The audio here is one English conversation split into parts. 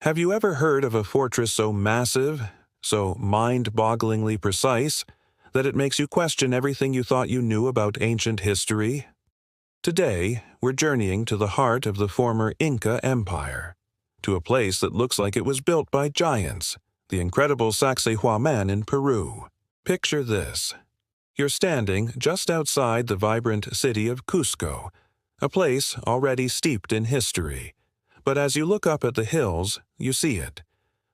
Have you ever heard of a fortress so massive, so mind-bogglingly precise, that it makes you question everything you thought you knew about ancient history? Today, we're journeying to the heart of the former Inca Empire, to a place that looks like it was built by giants, the incredible Sacsayhuaman in Peru. Picture this. You're standing just outside the vibrant city of Cusco, a place already steeped in history. But as you look up at the hills, you see it.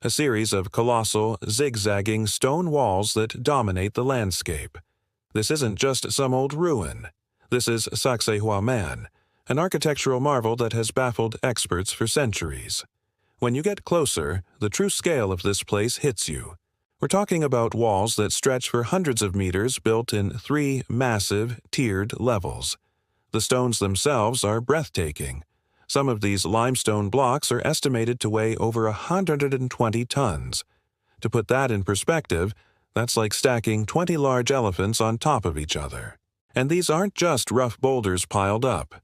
A series of colossal, zigzagging stone walls that dominate the landscape. This isn't just some old ruin. This is Sacsayhuaman, an architectural marvel that has baffled experts for centuries. When you get closer, the true scale of this place hits you. We're talking about walls that stretch for hundreds of meters built in 3 massive, tiered levels. The stones themselves are breathtaking. Some of these limestone blocks are estimated to weigh over 120 tons. To put that in perspective, that's like stacking 20 large elephants on top of each other. And these aren't just rough boulders piled up.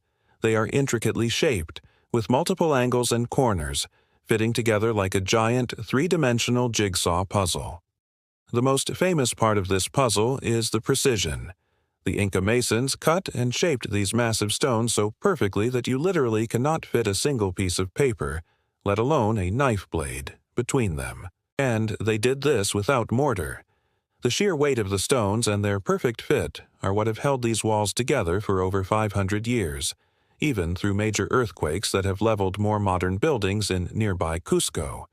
They are intricately shaped, with multiple angles and corners, fitting together like a giant 3-dimensional jigsaw puzzle. The most famous part of this puzzle is the precision. The Inca masons cut and shaped these massive stones so perfectly that you literally cannot fit a single piece of paper, let alone a knife blade, between them. And they did this without mortar. The sheer weight of the stones and their perfect fit are what have held these walls together for over 500 years, even through major earthquakes that have leveled more modern buildings in nearby Cusco.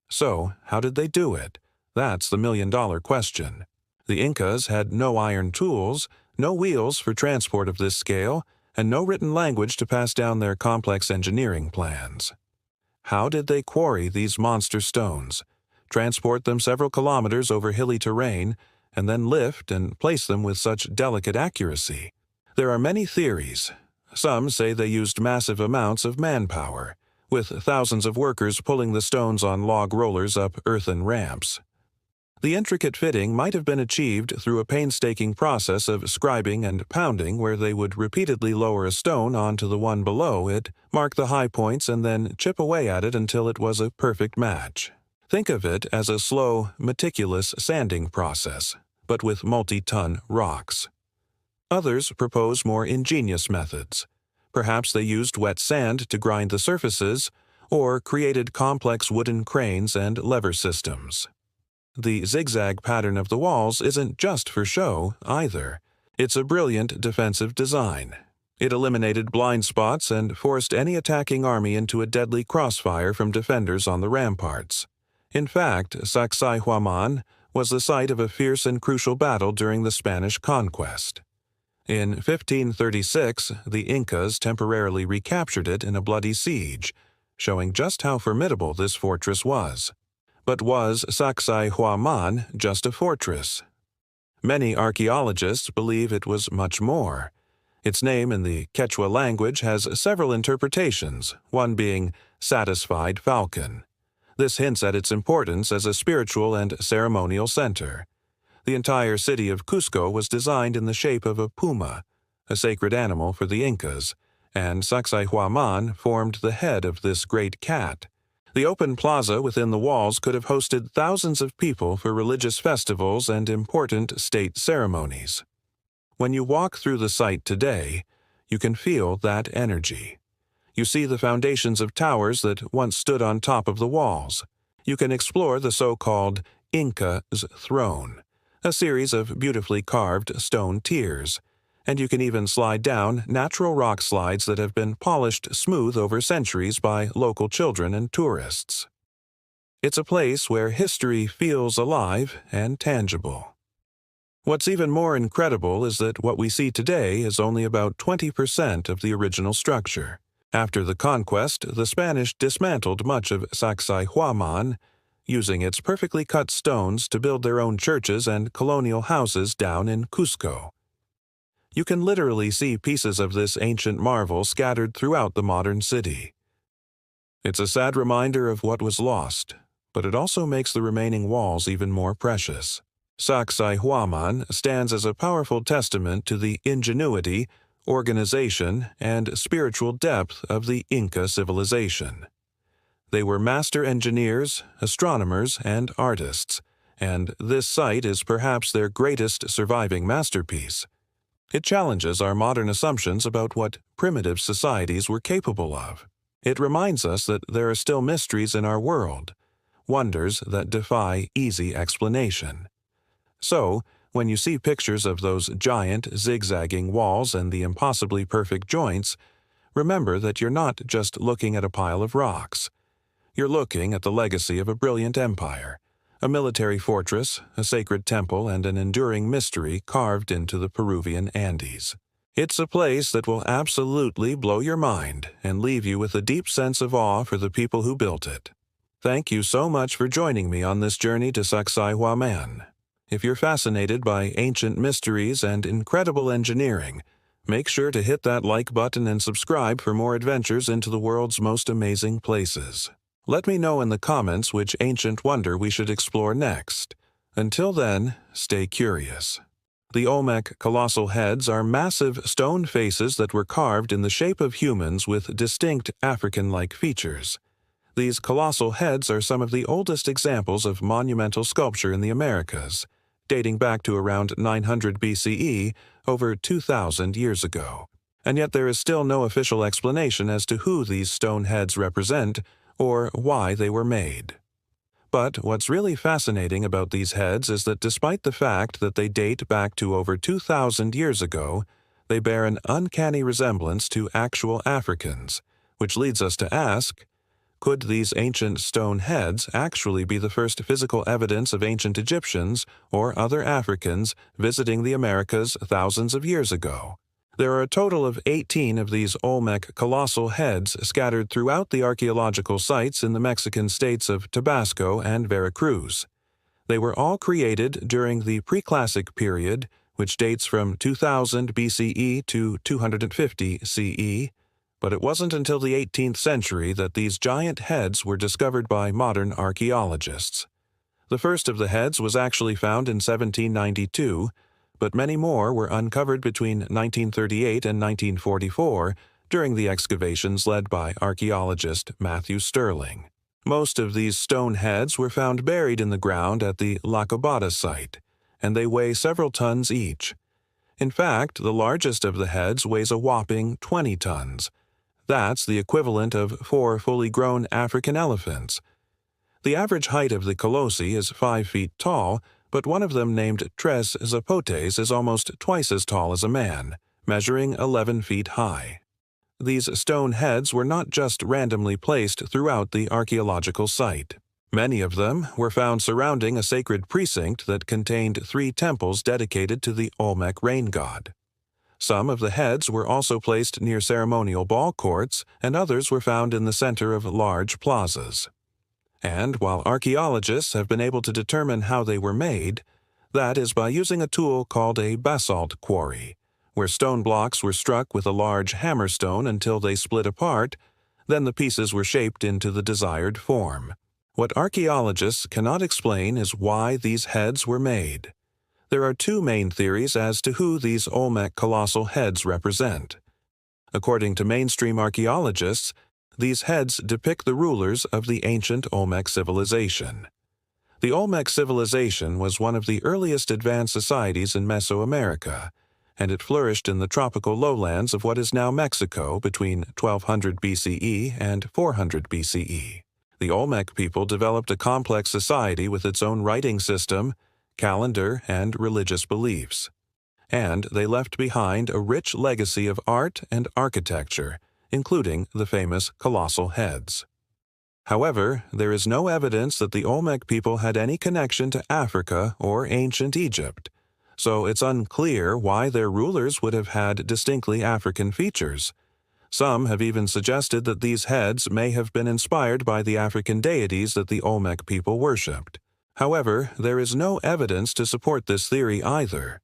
So, how did they do it? That's the million-dollar question. The Incas had no iron tools, no wheels for transport of this scale, and no written language to pass down their complex engineering plans. How did they quarry these monster stones, transport them several kilometers over hilly terrain, and then lift and place them with such delicate accuracy? There are many theories. Some say they used massive amounts of manpower, with thousands of workers pulling the stones on log rollers up earthen ramps. The intricate fitting might have been achieved through a painstaking process of scribing and pounding where they would repeatedly lower a stone onto the one below it, mark the high points, and then chip away at it until it was a perfect match. Think of it as a slow, meticulous sanding process, but with multi-ton rocks. Others propose more ingenious methods. Perhaps they used wet sand to grind the surfaces, or created complex wooden cranes and lever systems. The zigzag pattern of the walls isn't just for show, either. It's a brilliant defensive design. It eliminated blind spots and forced any attacking army into a deadly crossfire from defenders on the ramparts. In fact, Sacsayhuaman was the site of a fierce and crucial battle during the Spanish conquest. In 1536, the Incas temporarily recaptured it in a bloody siege, showing just how formidable this fortress was. But was Sacsayhuaman just a fortress? Many archaeologists believe it was much more. Its name in the Quechua language has several interpretations, one being satisfied falcon. This hints at its importance as a spiritual and ceremonial center. The entire city of Cusco was designed in the shape of a puma, a sacred animal for the Incas, and Sacsayhuaman formed the head of this great cat. The open plaza within the walls could have hosted thousands of people for religious festivals and important state ceremonies. When you walk through the site today, you can feel that energy. You see the foundations of towers that once stood on top of the walls. You can explore the so-called Inca's throne, a series of beautifully carved stone tiers, and you can even slide down natural rock slides that have been polished smooth over centuries by local children and tourists. It's a place where history feels alive and tangible. What's even more incredible is that what we see today is only about 20% of the original structure. After the conquest, the Spanish dismantled much of Sacsayhuaman, using its perfectly cut stones to build their own churches and colonial houses down in Cusco. You can literally see pieces of this ancient marvel scattered throughout the modern city. It's a sad reminder of what was lost, but it also makes the remaining walls even more precious. Sacsayhuaman stands as a powerful testament to the ingenuity, organization, and spiritual depth of the Inca civilization. They were master engineers, astronomers, and artists, and this site is perhaps their greatest surviving masterpiece. It challenges our modern assumptions about what primitive societies were capable of. It reminds us that there are still mysteries in our world, wonders that defy easy explanation. So, when you see pictures of those giant, zigzagging walls and the impossibly perfect joints, remember that you're not just looking at a pile of rocks. You're looking at the legacy of a brilliant empire, a military fortress, a sacred temple, and an enduring mystery carved into the Peruvian Andes. It's a place that will absolutely blow your mind and leave you with a deep sense of awe for the people who built it. Thank you so much for joining me on this journey to Sacsayhuaman. If you're fascinated by ancient mysteries and incredible engineering, make sure to hit that like button and subscribe for more adventures into the world's most amazing places. Let me know in the comments which ancient wonder we should explore next. Until then, stay curious. The Olmec colossal heads are massive stone faces that were carved in the shape of humans with distinct African-like features. These colossal heads are some of the oldest examples of monumental sculpture in the Americas, dating back to around 900 BCE, over 2,000 years ago. And yet there is still no official explanation as to who these stone heads represent or why they were made. But what's really fascinating about these heads is that despite the fact that they date back to over 2,000 years ago, they bear an uncanny resemblance to actual Africans, which leads us to ask, could these ancient stone heads actually be the first physical evidence of ancient Egyptians or other Africans visiting the Americas thousands of years ago? There are a total of 18 of these Olmec colossal heads scattered throughout the archaeological sites in the Mexican states of Tabasco and Veracruz. They were all created during the Preclassic period, which dates from 2000 BCE to 250 CE, but it wasn't until the 18th century that these giant heads were discovered by modern archaeologists. The first of the heads was actually found in 1792, but many more were uncovered between 1938 and 1944 during the excavations led by archaeologist Matthew Sterling. Most of these stone heads were found buried in the ground at the La Cobada site, and they weigh several tons each. In fact, the largest of the heads weighs a whopping 20 tons. That's the equivalent of 4 fully grown African elephants. The average height of the colossi is 5 feet tall, but one of them named Tres Zapotes is almost twice as tall as a man, measuring 11 feet high. These stone heads were not just randomly placed throughout the archaeological site. Many of them were found surrounding a sacred precinct that contained 3 temples dedicated to the Olmec rain god. Some of the heads were also placed near ceremonial ball courts, and others were found in the center of large plazas. And while archaeologists have been able to determine how they were made, that is by using a tool called a basalt quarry, where stone blocks were struck with a large hammerstone until they split apart, then the pieces were shaped into the desired form. What archaeologists cannot explain is why these heads were made. There are 2 main theories as to who these Olmec colossal heads represent. According to mainstream archaeologists, these heads depict the rulers of the ancient Olmec civilization. The Olmec civilization was one of the earliest advanced societies in Mesoamerica, and it flourished in the tropical lowlands of what is now Mexico between 1200 BCE and 400 BCE. The Olmec people developed a complex society with its own writing system, calendar, and religious beliefs. And they left behind a rich legacy of art and architecture, including the famous colossal heads. However, there is no evidence that the Olmec people had any connection to Africa or ancient Egypt, so it's unclear why their rulers would have had distinctly African features. Some have even suggested that these heads may have been inspired by the African deities that the Olmec people worshipped. However, there is no evidence to support this theory either.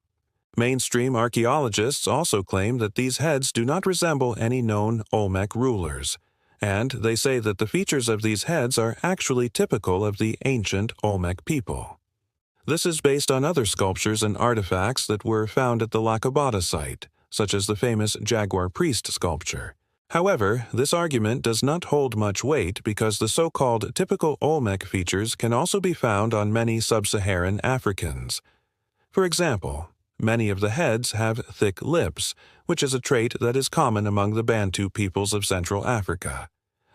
Mainstream archaeologists also claim that these heads do not resemble any known Olmec rulers, and they say that the features of these heads are actually typical of the ancient Olmec people. This is based on other sculptures and artifacts that were found at the La Cobada site, such as the famous jaguar priest sculpture. However, this argument does not hold much weight because the so-called typical Olmec features can also be found on many sub-Saharan Africans. For example, many of the heads have thick lips, which is a trait that is common among the Bantu peoples of Central Africa.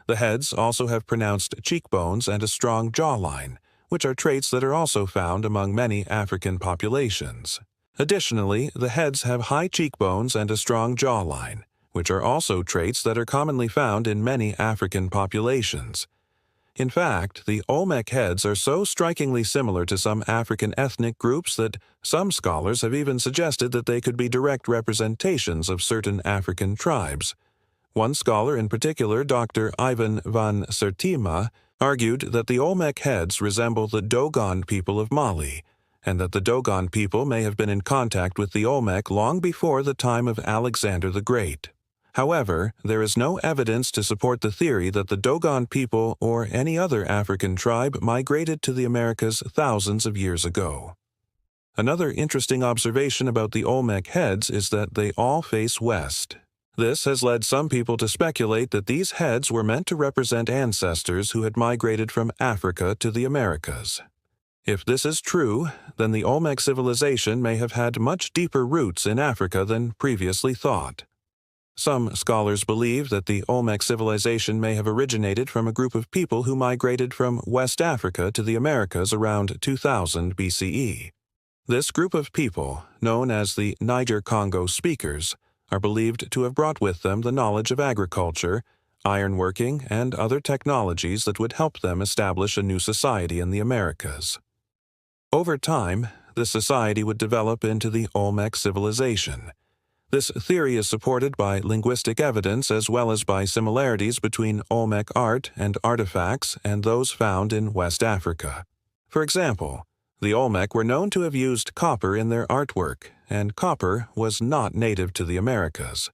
The heads also have pronounced cheekbones and a strong jawline, which are traits that are also found among many African populations. Additionally, the heads have high cheekbones and a strong jawline, which are also traits that are commonly found in many African populations. In fact, the Olmec heads are so strikingly similar to some African ethnic groups that some scholars have even suggested that they could be direct representations of certain African tribes. One scholar in particular, Dr. Ivan van Sertima, argued that the Olmec heads resemble the Dogon people of Mali, and that the Dogon people may have been in contact with the Olmec long before the time of Alexander the Great. However, there is no evidence to support the theory that the Dogon people or any other African tribe migrated to the Americas thousands of years ago. Another interesting observation about the Olmec heads is that they all face west. This has led some people to speculate that these heads were meant to represent ancestors who had migrated from Africa to the Americas. If this is true, then the Olmec civilization may have had much deeper roots in Africa than previously thought. Some scholars believe that the Olmec civilization may have originated from a group of people who migrated from West Africa to the Americas around 2000 BCE. This group of people, known as the Niger-Congo speakers, are believed to have brought with them the knowledge of agriculture, ironworking, and other technologies that would help them establish a new society in the Americas. Over time, this society would develop into the Olmec civilization. This theory is supported by linguistic evidence as well as by similarities between Olmec art and artifacts and those found in West Africa. For example, the Olmec were known to have used copper in their artwork, and copper was not native to the Americas.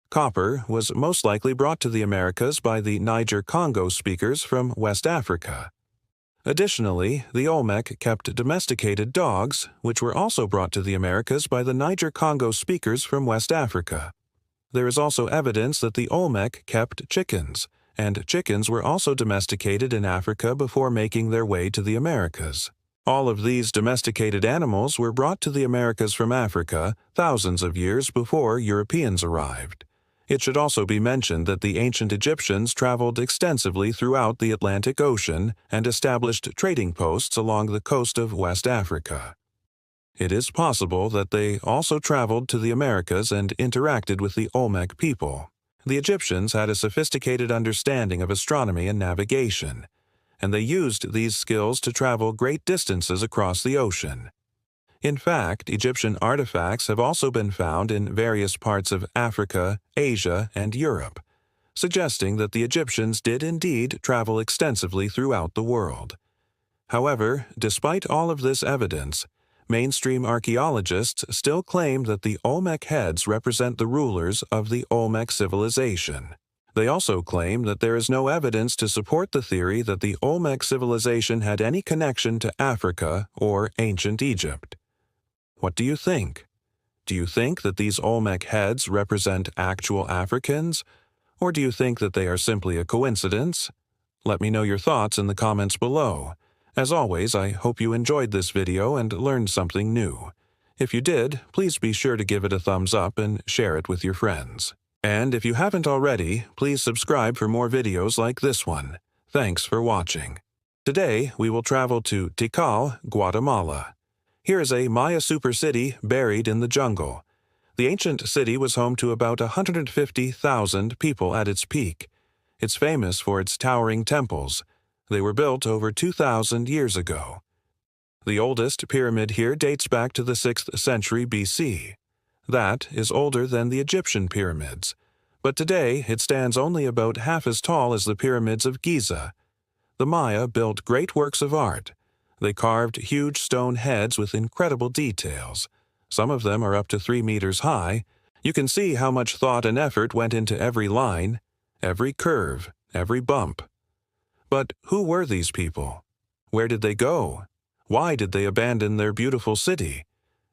Copper was most likely brought to the Americas by the Niger-Congo speakers from West Africa. Additionally, the Olmec kept domesticated dogs, which were also brought to the Americas by the Niger-Congo speakers from West Africa. There is also evidence that the Olmec kept chickens, and chickens were also domesticated in Africa before making their way to the Americas. All of these domesticated animals were brought to the Americas from Africa thousands of years before Europeans arrived. It should also be mentioned that the ancient Egyptians traveled extensively throughout the Atlantic Ocean and established trading posts along the coast of West Africa. It is possible that they also traveled to the Americas and interacted with the Olmec people. The Egyptians had a sophisticated understanding of astronomy and navigation, and they used these skills to travel great distances across the ocean. In fact, Egyptian artifacts have also been found in various parts of Africa, Asia, and Europe, suggesting that the Egyptians did indeed travel extensively throughout the world. However, despite all of this evidence, mainstream archaeologists still claim that the Olmec heads represent the rulers of the Olmec civilization. They also claim that there is no evidence to support the theory that the Olmec civilization had any connection to Africa or ancient Egypt. What do you think? Do you think that these Olmec heads represent actual Africans, or do you think that they are simply a coincidence? Let me know your thoughts in the comments below. As always, I hope you enjoyed this video and learned something new. If you did, please be sure to give it a thumbs up and share it with your friends. And if you haven't already, please subscribe for more videos like this one. Thanks for watching. Today, we will travel to Tikal, Guatemala. Here is a Maya super city buried in the jungle. The ancient city was home to about 150,000 people at its peak. It's famous for its towering temples. They were built over 2,000 years ago. The oldest pyramid here dates back to the 6th century BC. That is older than the Egyptian pyramids, but today it stands only about half as tall as the pyramids of Giza. The Maya built great works of art. They carved huge stone heads with incredible details. Some of them are up to 3 meters high. You can see how much thought and effort went into every line, every curve, every bump. But who were these people? Where did they go? Why did they abandon their beautiful city?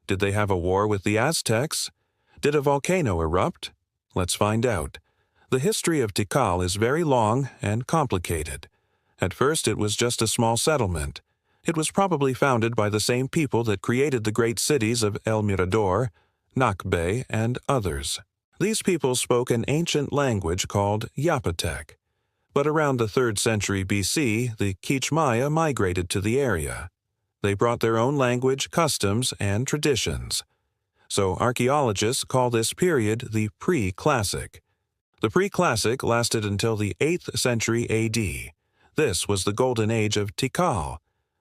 Did they have a war with the Aztecs? Did a volcano erupt? Let's find out. The history of Tikal is very long and complicated. At first, it was just a small settlement. It was probably founded by the same people that created the great cities of El Mirador, Nakbe, and others. These people spoke an ancient language called Yapotec. But around the 3rd century BC, the Quichmaya migrated to the area. They brought their own language, customs, and traditions. So archaeologists call this period the Pre-Classic. The Pre-Classic lasted until the 8th century AD. This was the golden age of Tikal.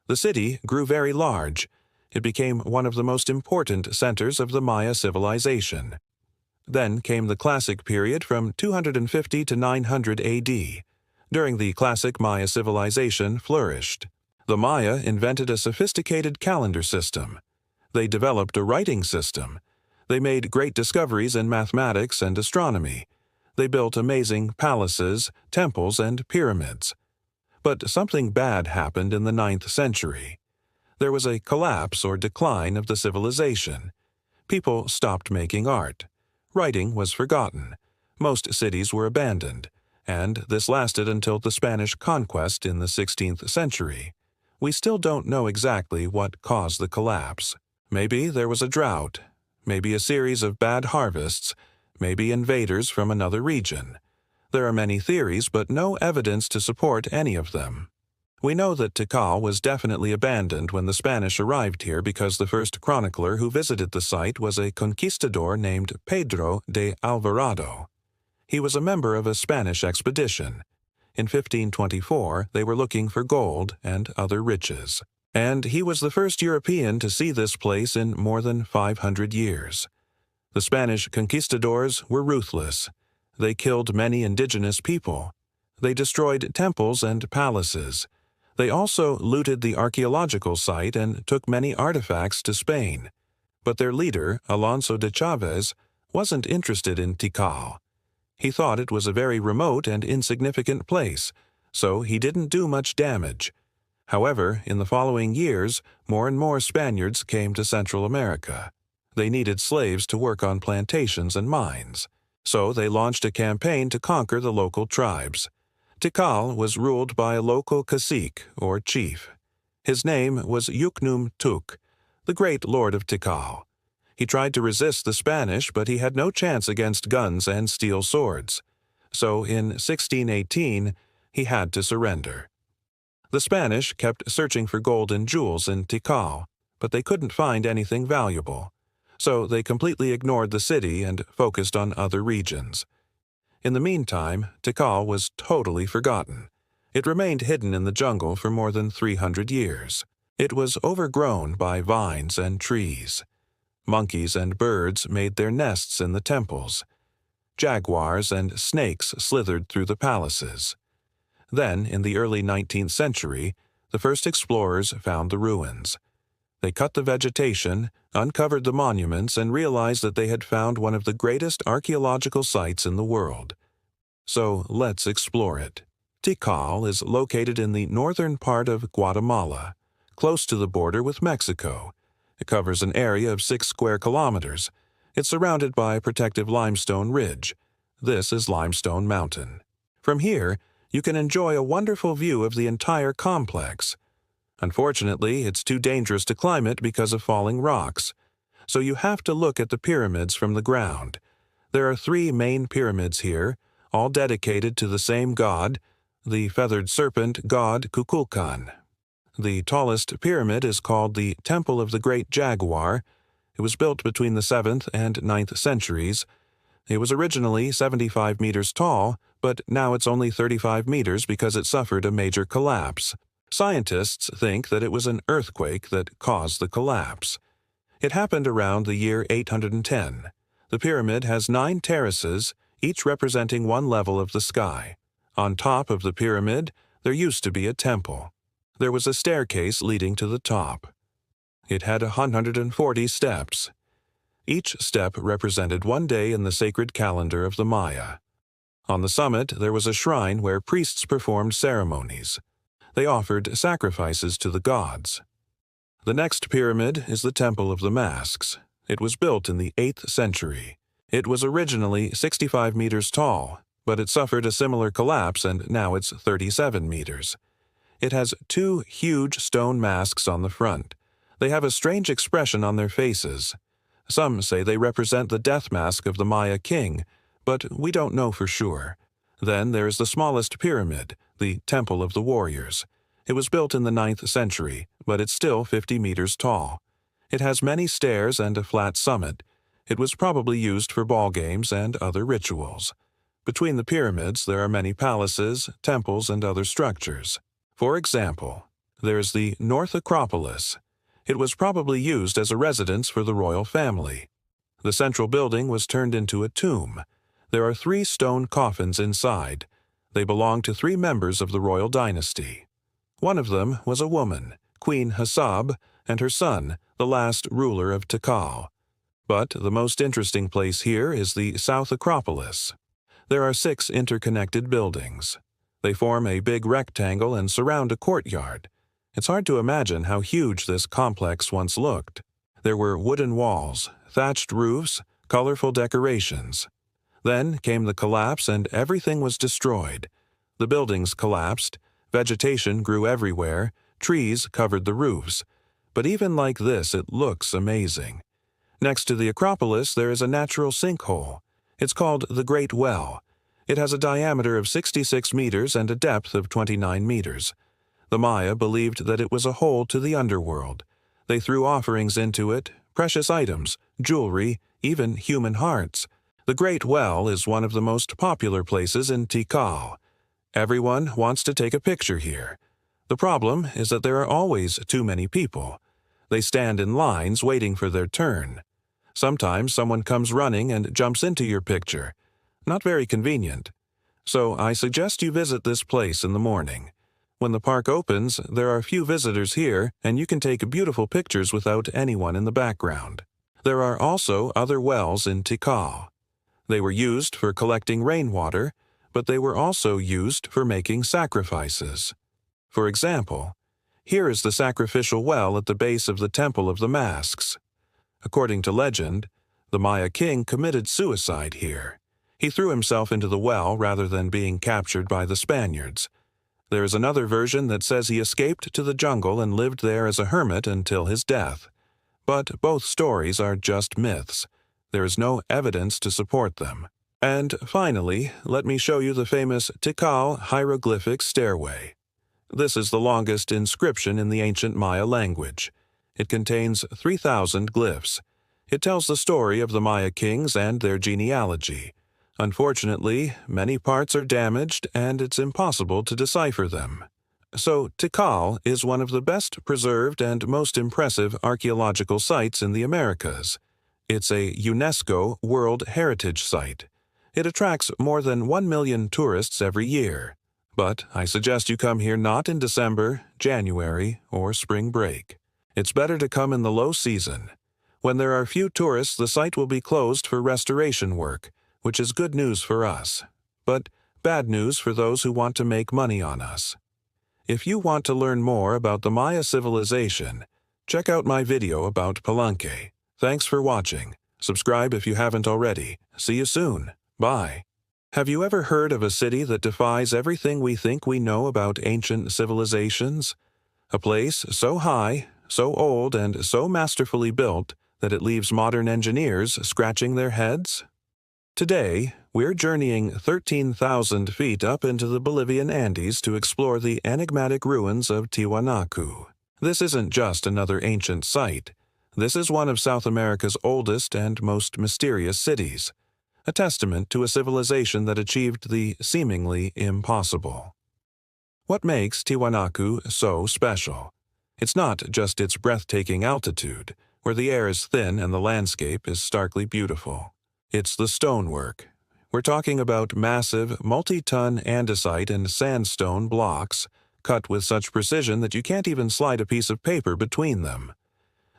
The city grew very large. It became one of the most important centers of the Maya civilization. Then came the Classic period from 250 to 900 AD. During the Classic, Maya civilization flourished. The Maya invented a sophisticated calendar system. They developed a writing system. They made great discoveries in mathematics and astronomy. They built amazing palaces, temples, and pyramids. But something bad happened in the 9th century. There was a collapse or decline of the civilization. People stopped making art. Writing was forgotten. Most cities were abandoned, and this lasted until the Spanish conquest in the 16th century. We still don't know exactly what caused the collapse. Maybe there was a drought, maybe a series of bad harvests, maybe invaders from another region. There are many theories, but no evidence to support any of them. We know that Tikal was definitely abandoned when the Spanish arrived here because the first chronicler who visited the site was a conquistador named Pedro de Alvarado. He was a member of a Spanish expedition. In 1524, they were looking for gold and other riches. And he was the first European to see this place in more than 500 years. The Spanish conquistadors were ruthless. They killed many indigenous people. They destroyed temples and palaces. They also looted the archaeological site and took many artifacts to Spain. But their leader, Alonso de Chavez, wasn't interested in Tikal. He thought it was a very remote and insignificant place, so he didn't do much damage. However, in the following years, more and more Spaniards came to Central America. They needed slaves to work on plantations and mines. So they launched a campaign to conquer the local tribes. Tikal was ruled by a local cacique, or chief. His name was Yuknum Tuk, the great lord of Tikal. He tried to resist the Spanish, but he had no chance against guns and steel swords. So in 1618, he had to surrender. The Spanish kept searching for gold and jewels in Tikal, but they couldn't find anything valuable. So they completely ignored the city and focused on other regions. In the meantime, Tikal was totally forgotten. It remained hidden in the jungle for more than 300 years. It was overgrown by vines and trees. Monkeys and birds made their nests in the temples. Jaguars and snakes slithered through the palaces. Then, in the early 19th century, the first explorers found the ruins. They cut the vegetation, uncovered the monuments, and realized that they had found one of the greatest archaeological sites in the world. So let's explore it. Tikal is located in the northern part of Guatemala, close to the border with Mexico. It covers an area of 6 square kilometers. It's surrounded by a protective limestone ridge. This is Limestone Mountain. From here, you can enjoy a wonderful view of the entire complex. Unfortunately, it's too dangerous to climb it because of falling rocks. So you have to look at the pyramids from the ground. There are 3 main pyramids here, all dedicated to the same god, the feathered serpent god Kukulkan. The tallest pyramid is called the Temple of the Great Jaguar. It was built between the 7th and 9th centuries. It was originally 75 meters tall, but now it's only 35 meters because it suffered a major collapse. Scientists think that it was an earthquake that caused the collapse. It happened around the year 810. The pyramid has 9 terraces, each representing one level of the sky. On top of the pyramid, there used to be a temple. There was a staircase leading to the top. It had 140 steps. Each step represented one day in the sacred calendar of the Maya. On the summit, there was a shrine where priests performed ceremonies. They offered sacrifices to the gods. The next pyramid is the Temple of the Masks. It was built in the 8th century. It was originally 65 meters tall, but it suffered a similar collapse and now it's 37 meters. It has two huge stone masks on the front. They have a strange expression on their faces. Some say they represent the death mask of the Maya king, but we don't know for sure. Then there is the smallest pyramid, the Temple of the Warriors. It was built in the 9th century, but it's still 50 meters tall. It has many stairs and a flat summit. It was probably used for ball games and other rituals. Between the pyramids there are many palaces, temples, and other structures. For example, there's the North Acropolis. It was probably used as a residence for the royal family. The central building was turned into a tomb. There are 3 stone coffins inside. They belong to 3 members of the royal dynasty. One of them was a woman, Queen Hassab, and her son, the last ruler of Tikal. But the most interesting place here is the South Acropolis. There are 6 interconnected buildings. They form a big rectangle and surround a courtyard. It's hard to imagine how huge this complex once looked. There were wooden walls, thatched roofs, colorful decorations. Then came the collapse and everything was destroyed. The buildings collapsed, vegetation grew everywhere, trees covered the roofs. But even like this, it looks amazing. Next to the Acropolis, there is a natural sinkhole. It's called the Great Well. It has a diameter of 66 meters and a depth of 29 meters. The Maya believed that it was a hole to the underworld. They threw offerings into it, precious items, jewelry, even human hearts. The Great Well is one of the most popular places in Tikal. Everyone wants to take a picture here. The problem is that there are always too many people. They stand in lines waiting for their turn. Sometimes someone comes running and jumps into your picture. Not very convenient. So I suggest you visit this place in the morning. When the park opens, there are few visitors here, and you can take beautiful pictures without anyone in the background. There are also other wells in Tikal. They were used for collecting rainwater, but they were also used for making sacrifices. For example, here is the sacrificial well at the base of the Temple of the Masks. According to legend, the Maya king committed suicide here. He threw himself into the well rather than being captured by the Spaniards. There is another version that says he escaped to the jungle and lived there as a hermit until his death. But both stories are just myths. There is no evidence to support them. And finally, let me show you the famous Tikal hieroglyphic stairway. This is the longest inscription in the ancient Maya language. It contains 3,000 glyphs. It tells the story of the Maya kings and their genealogy. Unfortunately, many parts are damaged and it's impossible to decipher them. So Tikal is one of the best preserved and most impressive archaeological sites in the Americas. It's a UNESCO World Heritage Site. It attracts more than 1 million tourists every year. But I suggest you come here not in December, January, or spring break. It's better to come in the low season. When there are few tourists, the site will be closed for restoration work, which is good news for us, but bad news for those who want to make money on us. If you want to learn more about the Maya civilization, check out my video about Palenque. Thanks for watching. Subscribe if you haven't already. See you soon. Bye. Have you ever heard of a city that defies everything we think we know about ancient civilizations? A place so high, so old, and so masterfully built that it leaves modern engineers scratching their heads? Today, we're journeying 13,000 feet up into the Bolivian Andes to explore the enigmatic ruins of Tiwanaku. This isn't just another ancient site. This is one of South America's oldest and most mysterious cities, a testament to a civilization that achieved the seemingly impossible. What makes Tiwanaku so special? It's not just its breathtaking altitude, where the air is thin and the landscape is starkly beautiful. It's the stonework. We're talking about massive, multi-ton andesite and sandstone blocks, cut with such precision that you can't even slide a piece of paper between them.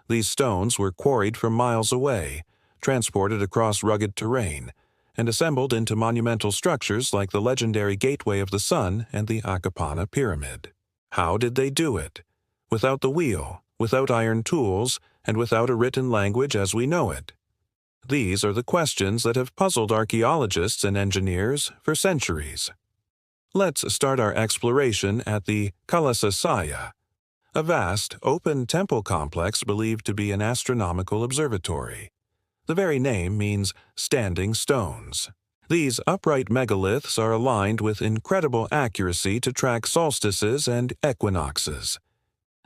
These stones were quarried from miles away, transported across rugged terrain, and assembled into monumental structures like the legendary Gateway of the Sun and the Akapana Pyramid. How did they do it? Without the wheel, without iron tools, and without a written language as we know it. These are the questions that have puzzled archaeologists and engineers for centuries. Let's start our exploration at the Kalasasaya, a vast, open temple complex believed to be an astronomical observatory. The very name means standing stones. These upright megaliths are aligned with incredible accuracy to track solstices and equinoxes.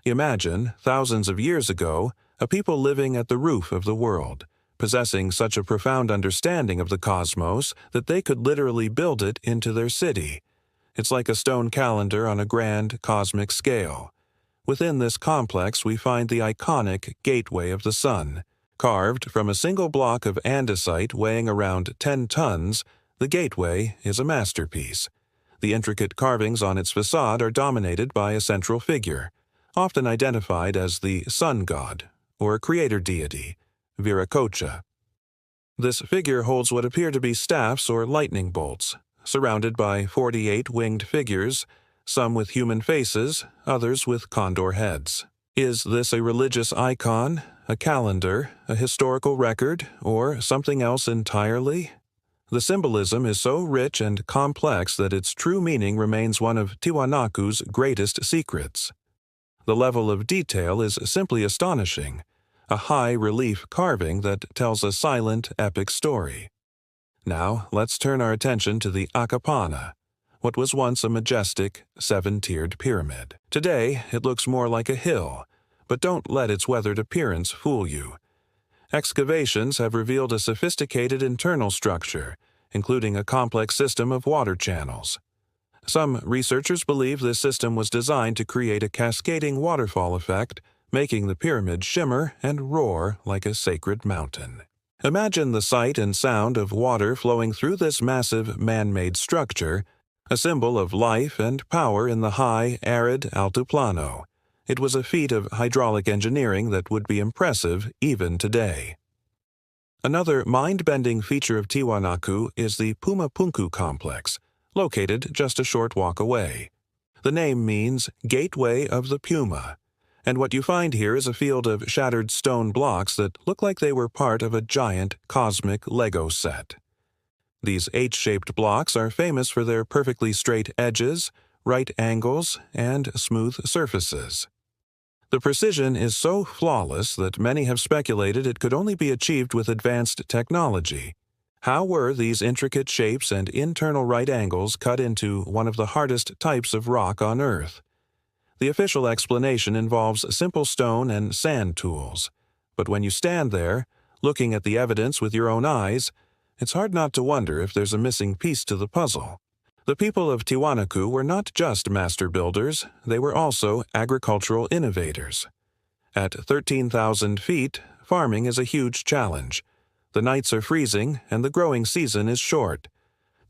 Imagine, thousands of years ago, a people living at the roof of the world, possessing such a profound understanding of the cosmos that they could literally build it into their city. It's like a stone calendar on a grand cosmic scale. Within this complex we find the iconic Gateway of the Sun. Carved from a single block of andesite weighing around 10 tons, the gateway is a masterpiece. The intricate carvings on its facade are dominated by a central figure, often identified as the sun god, or creator deity, Viracocha. This figure holds what appear to be staffs or lightning bolts, surrounded by 48 winged figures, some with human faces, others with condor heads. Is this a religious icon, a calendar, a historical record, or something else entirely? The symbolism is so rich and complex that its true meaning remains one of Tiwanaku's greatest secrets. The level of detail is simply astonishing, a high-relief carving that tells a silent, epic story. Now, let's turn our attention to the Akapana, what was once a majestic, seven-tiered pyramid. Today, it looks more like a hill, but don't let its weathered appearance fool you. Excavations have revealed a sophisticated internal structure, including a complex system of water channels. Some researchers believe this system was designed to create a cascading waterfall effect, making the pyramid shimmer and roar like a sacred mountain. Imagine the sight and sound of water flowing through this massive man-made structure, a symbol of life and power in the high, arid Altiplano. It was a feat of hydraulic engineering that would be impressive even today. Another mind-bending feature of Tiwanaku is the Pumapunku complex, located just a short walk away. The name means Gateway of the Puma, and what you find here is a field of shattered stone blocks that look like they were part of a giant cosmic Lego set. These H-shaped blocks are famous for their perfectly straight edges, right angles, and smooth surfaces. The precision is so flawless that many have speculated it could only be achieved with advanced technology. How were these intricate shapes and internal right angles cut into one of the hardest types of rock on Earth? The official explanation involves simple stone and sand tools, but when you stand there, looking at the evidence with your own eyes, it's hard not to wonder if there's a missing piece to the puzzle. The people of Tiwanaku were not just master builders, they were also agricultural innovators. At 13,000 feet, farming is a huge challenge. The nights are freezing and the growing season is short.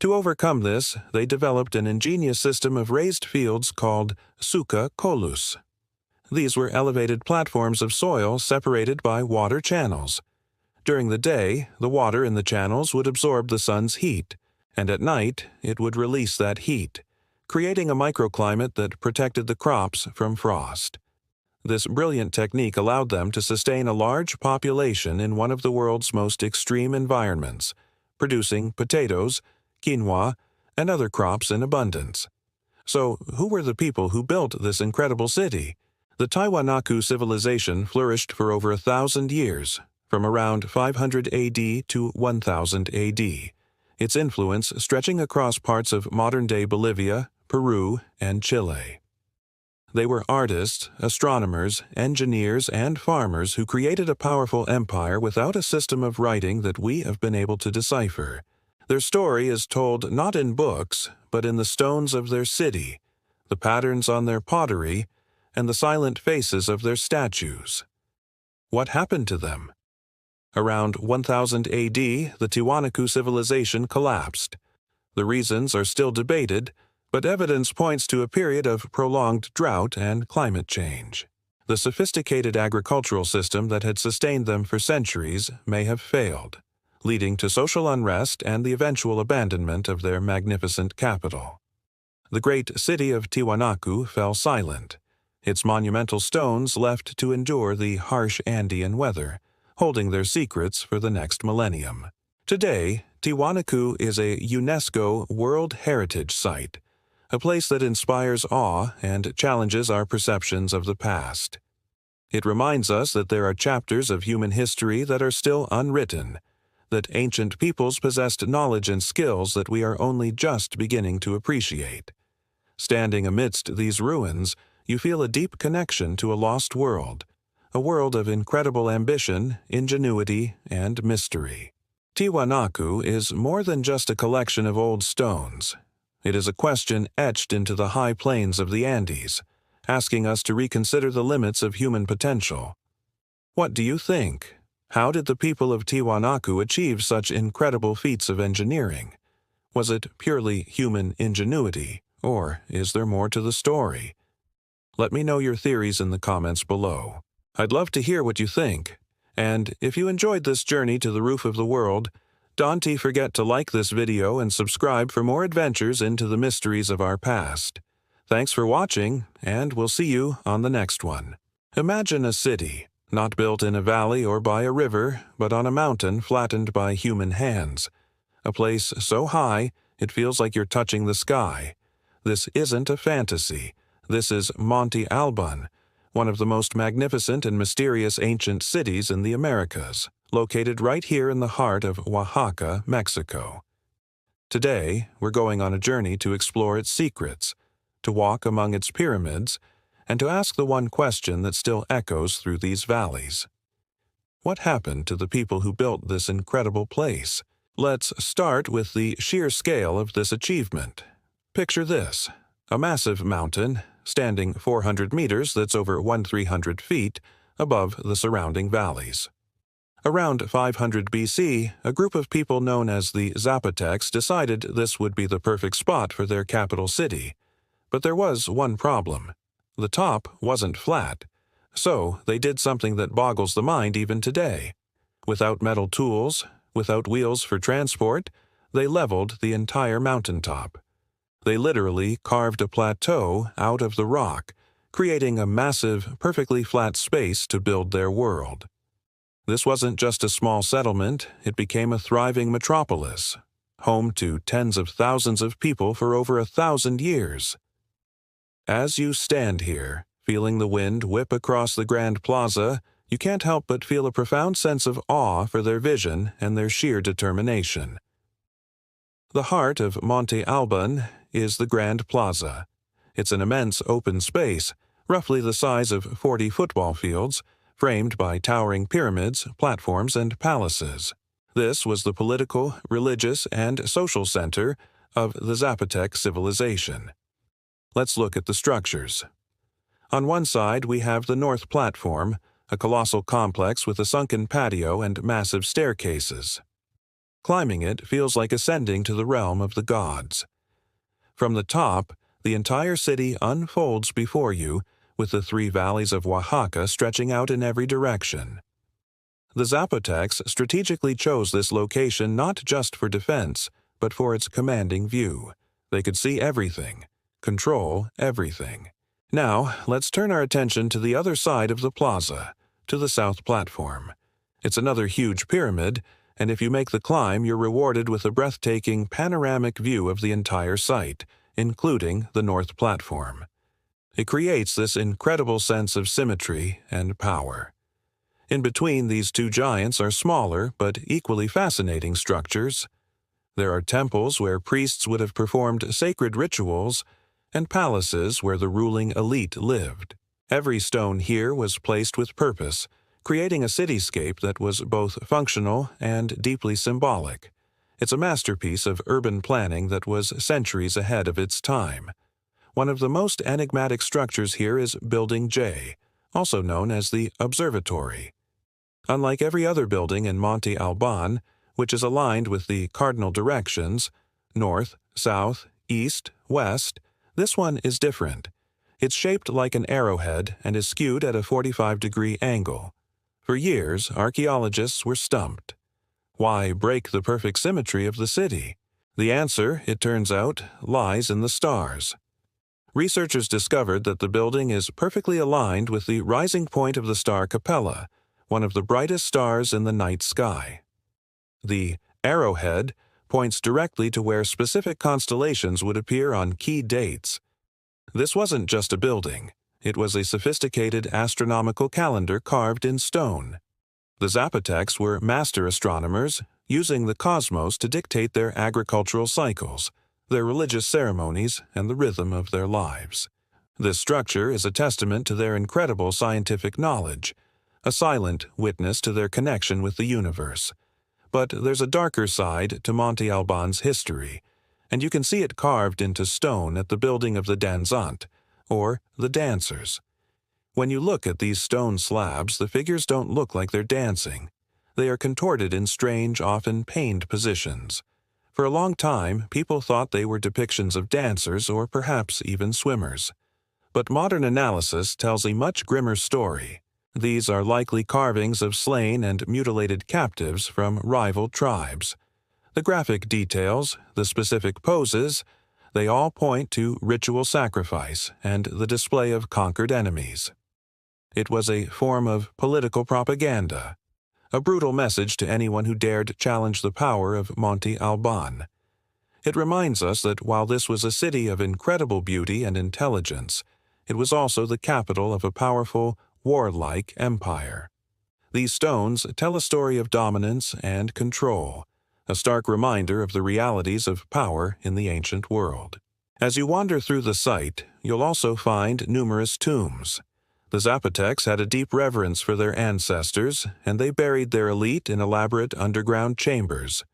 To overcome this, they developed an ingenious system of raised fields called suka kolus. These were elevated platforms of soil separated by water channels. During the day, the water in the channels would absorb the sun's heat, and at night it would release that heat, creating a microclimate that protected the crops from frost. This brilliant technique allowed them to sustain a large population in one of the world's most extreme environments, producing potatoes, quinoa, and other crops in abundance. So, who were the people who built this incredible city? The Tiwanaku civilization flourished for over 1,000 years, from around 500 AD to 1000 AD. Its influence stretching across parts of modern-day Bolivia, Peru, and Chile. They were artists, astronomers, engineers, and farmers who created a powerful empire without a system of writing that we have been able to decipher. Their story is told not in books, but in the stones of their city, the patterns on their pottery, and the silent faces of their statues. What happened to them? Around 1000 AD, the Tiwanaku civilization collapsed. The reasons are still debated, but evidence points to a period of prolonged drought and climate change. The sophisticated agricultural system that had sustained them for centuries may have failed, leading to social unrest and the eventual abandonment of their magnificent capital. The great city of Tiwanaku fell silent, its monumental stones left to endure the harsh Andean weather, holding their secrets for the next millennium. Today, Tiwanaku is a UNESCO World Heritage Site, a place that inspires awe and challenges our perceptions of the past. It reminds us that there are chapters of human history that are still unwritten, that ancient peoples possessed knowledge and skills that we are only just beginning to appreciate. Standing amidst these ruins, you feel a deep connection to a lost world, a world of incredible ambition, ingenuity, and mystery. Tiwanaku is more than just a collection of old stones. It is a question etched into the high plains of the Andes, asking us to reconsider the limits of human potential. What do you think? How did the people of Tiwanaku achieve such incredible feats of engineering? Was it purely human ingenuity, or is there more to the story? Let me know your theories in the comments below. I'd love to hear what you think. And if you enjoyed this journey to the roof of the world, don't forget to like this video and subscribe for more adventures into the mysteries of our past. Thanks for watching, and we'll see you on the next one. Imagine a city, not built in a valley or by a river, but on a mountain flattened by human hands. A place so high, it feels like you're touching the sky. This isn't a fantasy. This is Monte Alban, one of the most magnificent and mysterious ancient cities in the Americas, located right here in the heart of Oaxaca, Mexico. Today, we're going on a journey to explore its secrets, to walk among its pyramids, and to ask the one question that still echoes through these valleys. What happened to the people who built this incredible place? Let's start with the sheer scale of this achievement. Picture this, a massive mountain, standing 400 meters that's over 1,300 feet above the surrounding valleys. Around 500 BC, a group of people known as the Zapotecs decided this would be the perfect spot for their capital city. But there was one problem. The top wasn't flat, so they did something that boggles the mind even today. Without metal tools, without wheels for transport, they leveled the entire mountaintop. They literally carved a plateau out of the rock, creating a massive, perfectly flat space to build their world. This wasn't just a small settlement, it became a thriving metropolis, home to tens of thousands of people for over 1,000 years. As you stand here, feeling the wind whip across the Grand Plaza, you can't help but feel a profound sense of awe for their vision and their sheer determination. The heart of Monte Alban is the Grand Plaza. It's an immense open space, roughly the size of 40 football fields, framed by towering pyramids, platforms, and palaces. This was the political, religious, and social center of the Zapotec civilization. Let's look at the structures. On one side, we have the North Platform, a colossal complex with a sunken patio and massive staircases. Climbing it feels like ascending to the realm of the gods. From the top, the entire city unfolds before you, with the three valleys of Oaxaca stretching out in every direction. The Zapotecs strategically chose this location not just for defense, but for its commanding view. They could see everything, control everything. Now, let's turn our attention to the other side of the plaza, to the South Platform. It's another huge pyramid, and if you make the climb, you're rewarded with a breathtaking panoramic view of the entire site, including the North Platform. It creates this incredible sense of symmetry and power. In between these two giants are smaller but equally fascinating structures. There are temples where priests would have performed sacred rituals, and palaces where the ruling elite lived. Every stone here was placed with purpose, creating a cityscape that was both functional and deeply symbolic. It's a masterpiece of urban planning that was centuries ahead of its time. One of the most enigmatic structures here is Building J, also known as the Observatory. Unlike every other building in Monte Alban, which is aligned with the cardinal directions, north, south, east, west, this one is different. It's shaped like an arrowhead and is skewed at a 45-degree angle. For years, archaeologists were stumped. Why break the perfect symmetry of the city? The answer, it turns out, lies in the stars. Researchers discovered that the building is perfectly aligned with the rising point of the star Capella, one of the brightest stars in the night sky. The arrowhead points directly to where specific constellations would appear on key dates. This wasn't just a building. It was a sophisticated astronomical calendar carved in stone. The Zapotecs were master astronomers, using the cosmos to dictate their agricultural cycles, their religious ceremonies, and the rhythm of their lives. This structure is a testament to their incredible scientific knowledge, a silent witness to their connection with the universe. But there's a darker side to Monte Alban's history, and you can see it carved into stone at the building of the Danzant, or the Dancers. When you look at these stone slabs, the figures don't look like they're dancing. They are contorted in strange, often pained positions. For a long time, people thought they were depictions of dancers or perhaps even swimmers. But modern analysis tells a much grimmer story. These are likely carvings of slain and mutilated captives from rival tribes. The graphic details, the specific poses, they all point to ritual sacrifice and the display of conquered enemies. It was a form of political propaganda, a brutal message to anyone who dared challenge the power of Monte Alban. It reminds us that while this was a city of incredible beauty and intelligence, it was also the capital of a powerful, warlike empire. These stones tell a story of dominance and control, a stark reminder of the realities of power in the ancient world. As you wander through the site, you'll also find numerous tombs. The Zapotecs had a deep reverence for their ancestors, and they buried their elite in elaborate underground chambers.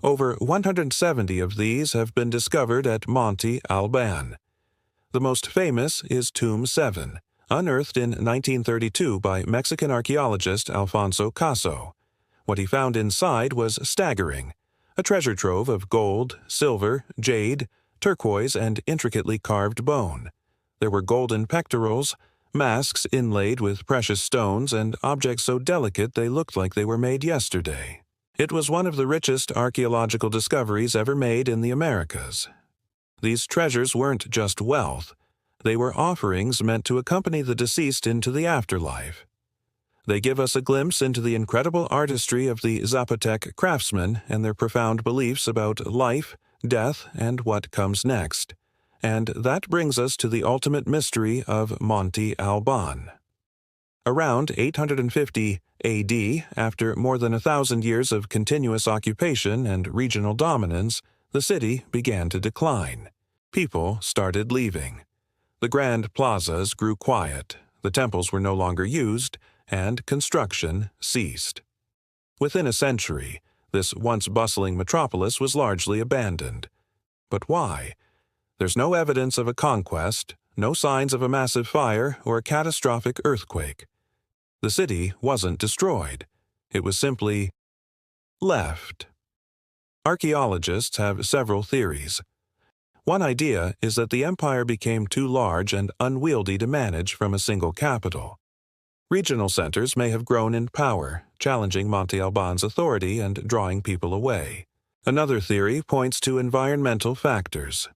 Over 170 of these have been discovered at Monte Alban. The most famous is Tomb 7, unearthed in 1932 by Mexican archaeologist Alfonso Caso. What he found inside was staggering, a treasure trove of gold, silver, jade, turquoise, and intricately carved bone. There were golden pectorals, masks inlaid with precious stones, and objects so delicate they looked like they were made yesterday. It was one of the richest archaeological discoveries ever made in the Americas. These treasures weren't just wealth. They were offerings meant to accompany the deceased into the afterlife. They give us a glimpse into the incredible artistry of the Zapotec craftsmen and their profound beliefs about life, death, and what comes next. And that brings us to the ultimate mystery of Monte Alban. Around 850 AD, after more than 1,000 years of continuous occupation and regional dominance, the city began to decline. People started leaving. The grand plazas grew quiet, the temples were no longer used, and construction ceased. Within a century, this once bustling metropolis was largely abandoned. But why? There's no evidence of a conquest, no signs of a massive fire or a catastrophic earthquake. The city wasn't destroyed. It was simply left. Archaeologists have several theories. One idea is that the empire became too large and unwieldy to manage from a single capital. Regional centers may have grown in power, challenging Monte Alban's authority and drawing people away. Another theory points to environmental factors.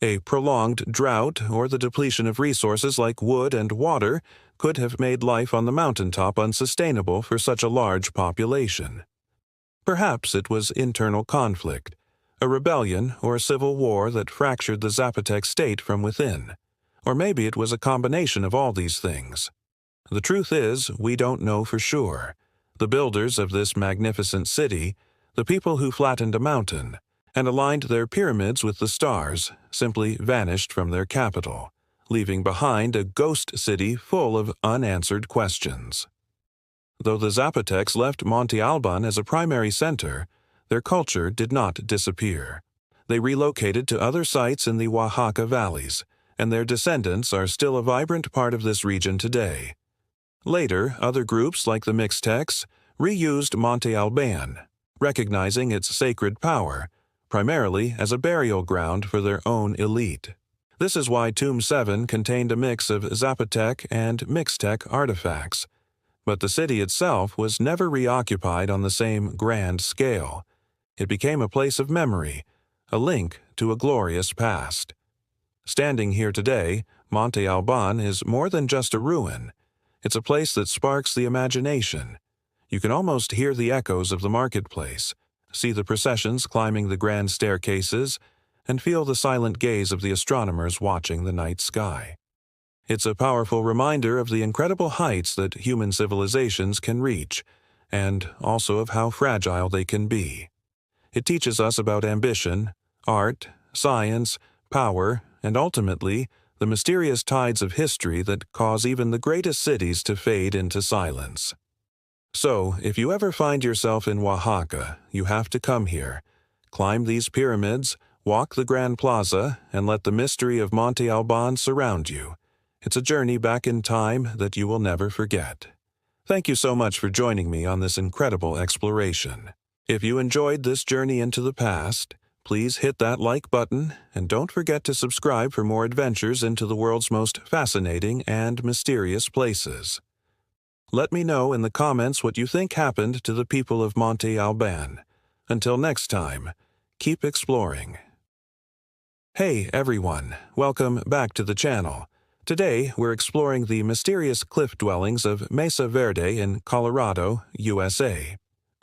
A prolonged drought or the depletion of resources like wood and water could have made life on the mountaintop unsustainable for such a large population. Perhaps it was internal conflict, a rebellion or a civil war that fractured the Zapotec state from within. Or maybe it was a combination of all these things. The truth is, we don't know for sure. The builders of this magnificent city, the people who flattened a mountain and aligned their pyramids with the stars, simply vanished from their capital, leaving behind a ghost city full of unanswered questions. Though the Zapotecs left Monte Alban as a primary center, their culture did not disappear. They relocated to other sites in the Oaxaca valleys, and their descendants are still a vibrant part of this region today. Later, other groups like the Mixtecs reused Monte Alban, recognizing its sacred power, primarily as a burial ground for their own elite. This is why Tomb 7 contained a mix of Zapotec and Mixtec artifacts. But the city itself was never reoccupied on the same grand scale. It became a place of memory, a link to a glorious past. Standing here today, Monte Alban is more than just a ruin. It's a place that sparks the imagination. You can almost hear the echoes of the marketplace, see the processions climbing the grand staircases, and feel the silent gaze of the astronomers watching the night sky. It's a powerful reminder of the incredible heights that human civilizations can reach, and also of how fragile they can be. It teaches us about ambition, art, science, power, and ultimately, the mysterious tides of history that cause even the greatest cities to fade into silence. So, if you ever find yourself in Oaxaca, you have to come here, climb these pyramids, walk the Grand Plaza, and let the mystery of Monte Alban surround you. It's a journey back in time that you will never forget. Thank you so much for joining me on this incredible exploration. If you enjoyed this journey into the past, please hit that like button and don't forget to subscribe for more adventures into the world's most fascinating and mysterious places. Let me know in the comments what you think happened to the people of Monte Alban. Until next time, keep exploring. Hey everyone, welcome back to the channel. Today, we're exploring the mysterious cliff dwellings of Mesa Verde in Colorado, USA.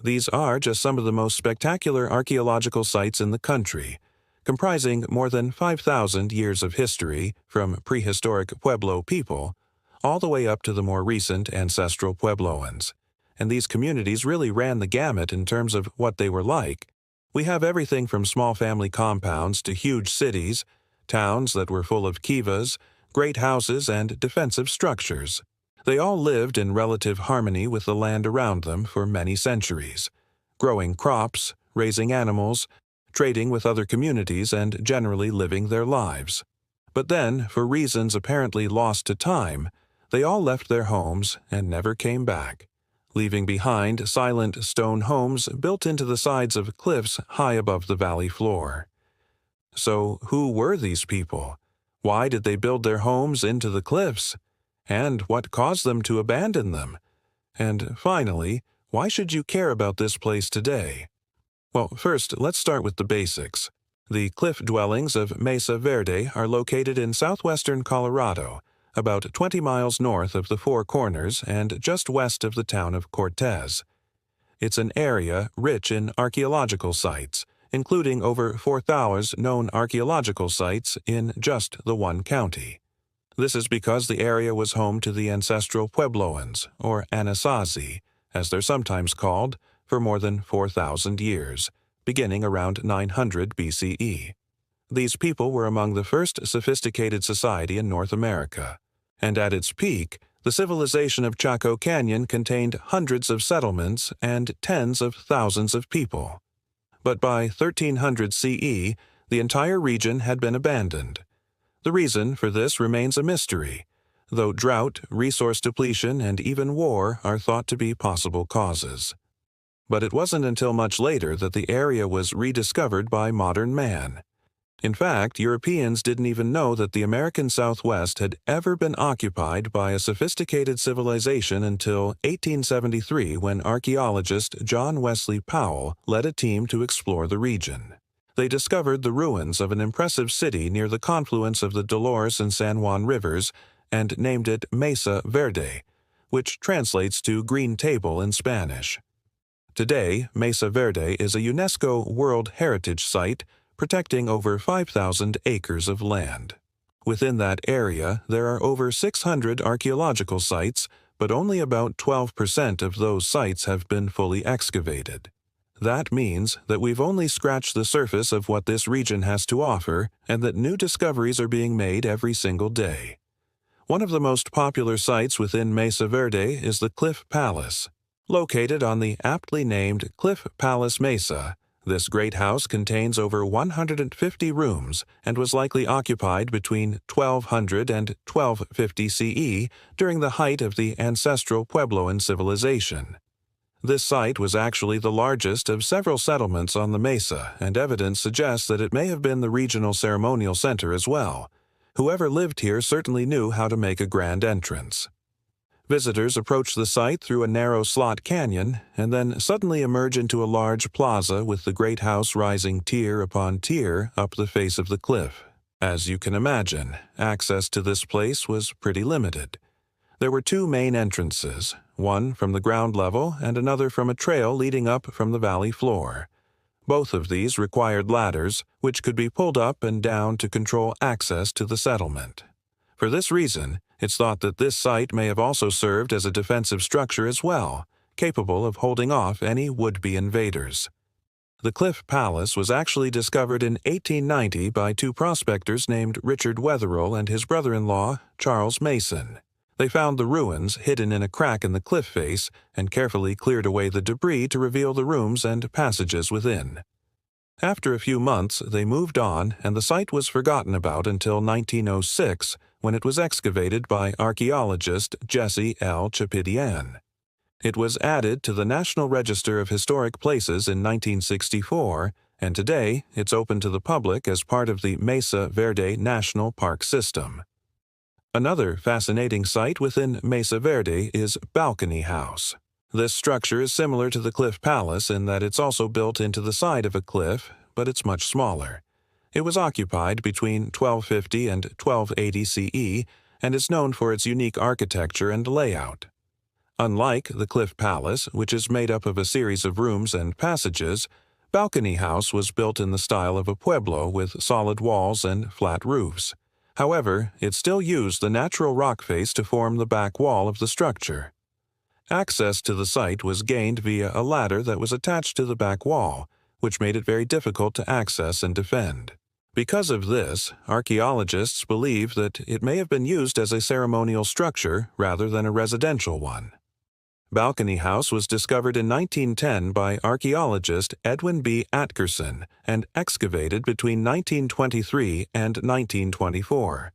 These are just some of the most spectacular archaeological sites in the country, comprising more than 5,000 years of history from prehistoric Pueblo people all the way up to the more recent ancestral Puebloans. And these communities really ran the gamut in terms of what they were like. We have everything from small family compounds to huge cities, towns that were full of kivas, great houses, and defensive structures. They all lived in relative harmony with the land around them for many centuries, growing crops, raising animals, trading with other communities, and generally living their lives. But then, for reasons apparently lost to time, they all left their homes and never came back, leaving behind silent stone homes built into the sides of cliffs high above the valley floor. So, who were these people? Why did they build their homes into the cliffs? And what caused them to abandon them? And finally, why should you care about this place today? Well, first, let's start with the basics. The cliff dwellings of Mesa Verde are located in southwestern Colorado, about 20 miles north of the Four Corners and just west of the town of Cortez. It's an area rich in archaeological sites, including over 4,000 known archaeological sites in just the one county. This is because the area was home to the ancestral Puebloans, or Anasazi, as they're sometimes called, for more than 4,000 years, beginning around 900 BCE. These people were among the first sophisticated society in North America, and at its peak, the civilization of Chaco Canyon contained hundreds of settlements and tens of thousands of people. But by 1300 CE, the entire region had been abandoned. The reason for this remains a mystery, though drought, resource depletion, and even war are thought to be possible causes. But it wasn't until much later that the area was rediscovered by modern man. In fact, Europeans didn't even know that the American Southwest had ever been occupied by a sophisticated civilization until 1873, when archaeologist John Wesley Powell led a team to explore the region. They discovered the ruins of an impressive city near the confluence of the Dolores and San Juan rivers and named it Mesa Verde, which translates to Green Table in Spanish. Today, Mesa Verde is a UNESCO World Heritage Site protecting over 5,000 acres of land. Within that area, there are over 600 archaeological sites, but only about 12% of those sites have been fully excavated. That means that we've only scratched the surface of what this region has to offer, and that new discoveries are being made every single day. One of the most popular sites within Mesa Verde is the Cliff Palace. Located on the aptly named Cliff Palace Mesa, this great house contains over 150 rooms and was likely occupied between 1200 and 1250 CE during the height of the ancestral Puebloan civilization. This site was actually the largest of several settlements on the mesa, and evidence suggests that it may have been the regional ceremonial center as well. Whoever lived here certainly knew how to make a grand entrance. Visitors approach the site through a narrow slot canyon and then suddenly emerge into a large plaza with the great house rising tier upon tier up the face of the cliff. As you can imagine, access to this place was pretty limited. There were two main entrances, one from the ground level and another from a trail leading up from the valley floor. Both of these required ladders, which could be pulled up and down to control access to the settlement. For this reason, it's thought that this site may have also served as a defensive structure as well, capable of holding off any would-be invaders. The Cliff Palace was actually discovered in 1890 by two prospectors named Richard Wetherill and his brother-in-law, Charles Mason. They found the ruins hidden in a crack in the cliff face and carefully cleared away the debris to reveal the rooms and passages within. After a few months, they moved on, and the site was forgotten about until 1906, when it was excavated by archaeologist Jesse L. Chapidian. It was added to the National Register of Historic Places in 1964, and today it's open to the public as part of the Mesa Verde National Park System. Another fascinating site within Mesa Verde is Balcony House. This structure is similar to the Cliff Palace in that it's also built into the side of a cliff, but it's much smaller. It was occupied between 1250 and 1280 CE and is known for its unique architecture and layout. Unlike the Cliff Palace, which is made up of a series of rooms and passages, Balcony House was built in the style of a pueblo with solid walls and flat roofs. However, it still used the natural rock face to form the back wall of the structure. Access to the site was gained via a ladder that was attached to the back wall, which made it very difficult to access and defend. Because of this, archaeologists believe that it may have been used as a ceremonial structure rather than a residential one. Balcony House was discovered in 1910 by archaeologist Edwin B. Atkerson and excavated between 1923 and 1924.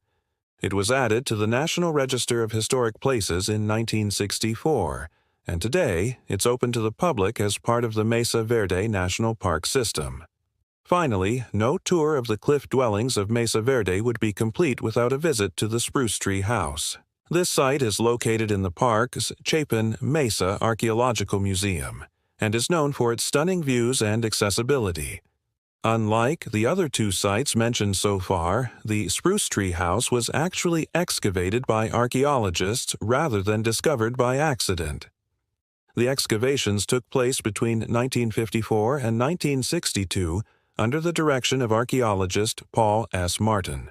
It was added to the National Register of Historic Places in 1964, and today it's open to the public as part of the Mesa Verde National Park System. Finally, no tour of the cliff dwellings of Mesa Verde would be complete without a visit to the Spruce Tree House. This site is located in the park's Chapin Mesa Archaeological Museum and is known for its stunning views and accessibility. Unlike the other two sites mentioned so far, the Spruce Tree House was actually excavated by archaeologists rather than discovered by accident. The excavations took place between 1954 and 1962 under the direction of archaeologist Paul S. Martin.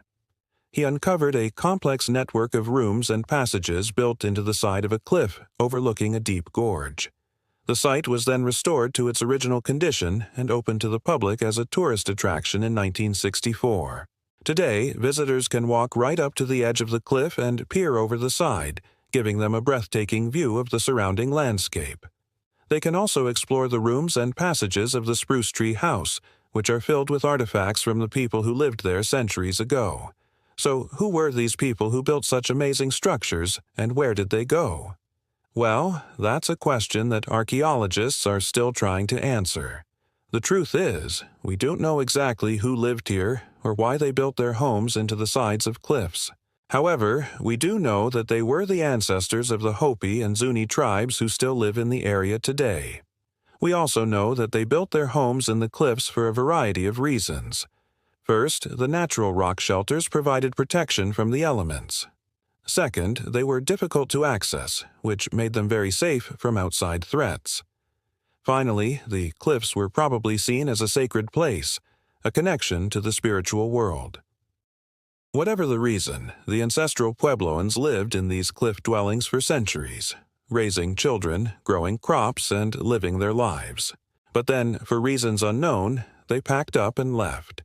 He uncovered a complex network of rooms and passages built into the side of a cliff overlooking a deep gorge. The site was then restored to its original condition and opened to the public as a tourist attraction in 1964. Today, visitors can walk right up to the edge of the cliff and peer over the side, giving them a breathtaking view of the surrounding landscape. They can also explore the rooms and passages of the Spruce Tree House, which are filled with artifacts from the people who lived there centuries ago. So, who were these people who built such amazing structures, and where did they go? Well, that's a question that archaeologists are still trying to answer. The truth is, we don't know exactly who lived here or why they built their homes into the sides of cliffs. However, we do know that they were the ancestors of the Hopi and Zuni tribes who still live in the area today. We also know that they built their homes in the cliffs for a variety of reasons. First, the natural rock shelters provided protection from the elements. Second, they were difficult to access, which made them very safe from outside threats. Finally, the cliffs were probably seen as a sacred place, a connection to the spiritual world. Whatever the reason, the ancestral Puebloans lived in these cliff dwellings for centuries, raising children, growing crops, and living their lives. But then, for reasons unknown, they packed up and left.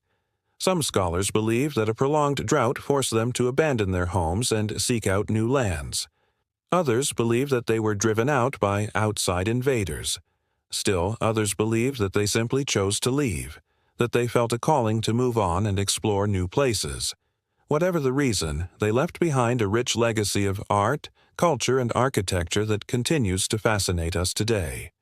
Some scholars believe that a prolonged drought forced them to abandon their homes and seek out new lands. Others believe that they were driven out by outside invaders. Still, others believe that they simply chose to leave, that they felt a calling to move on and explore new places. Whatever the reason, they left behind a rich legacy of art, culture, and architecture that continues to fascinate us today.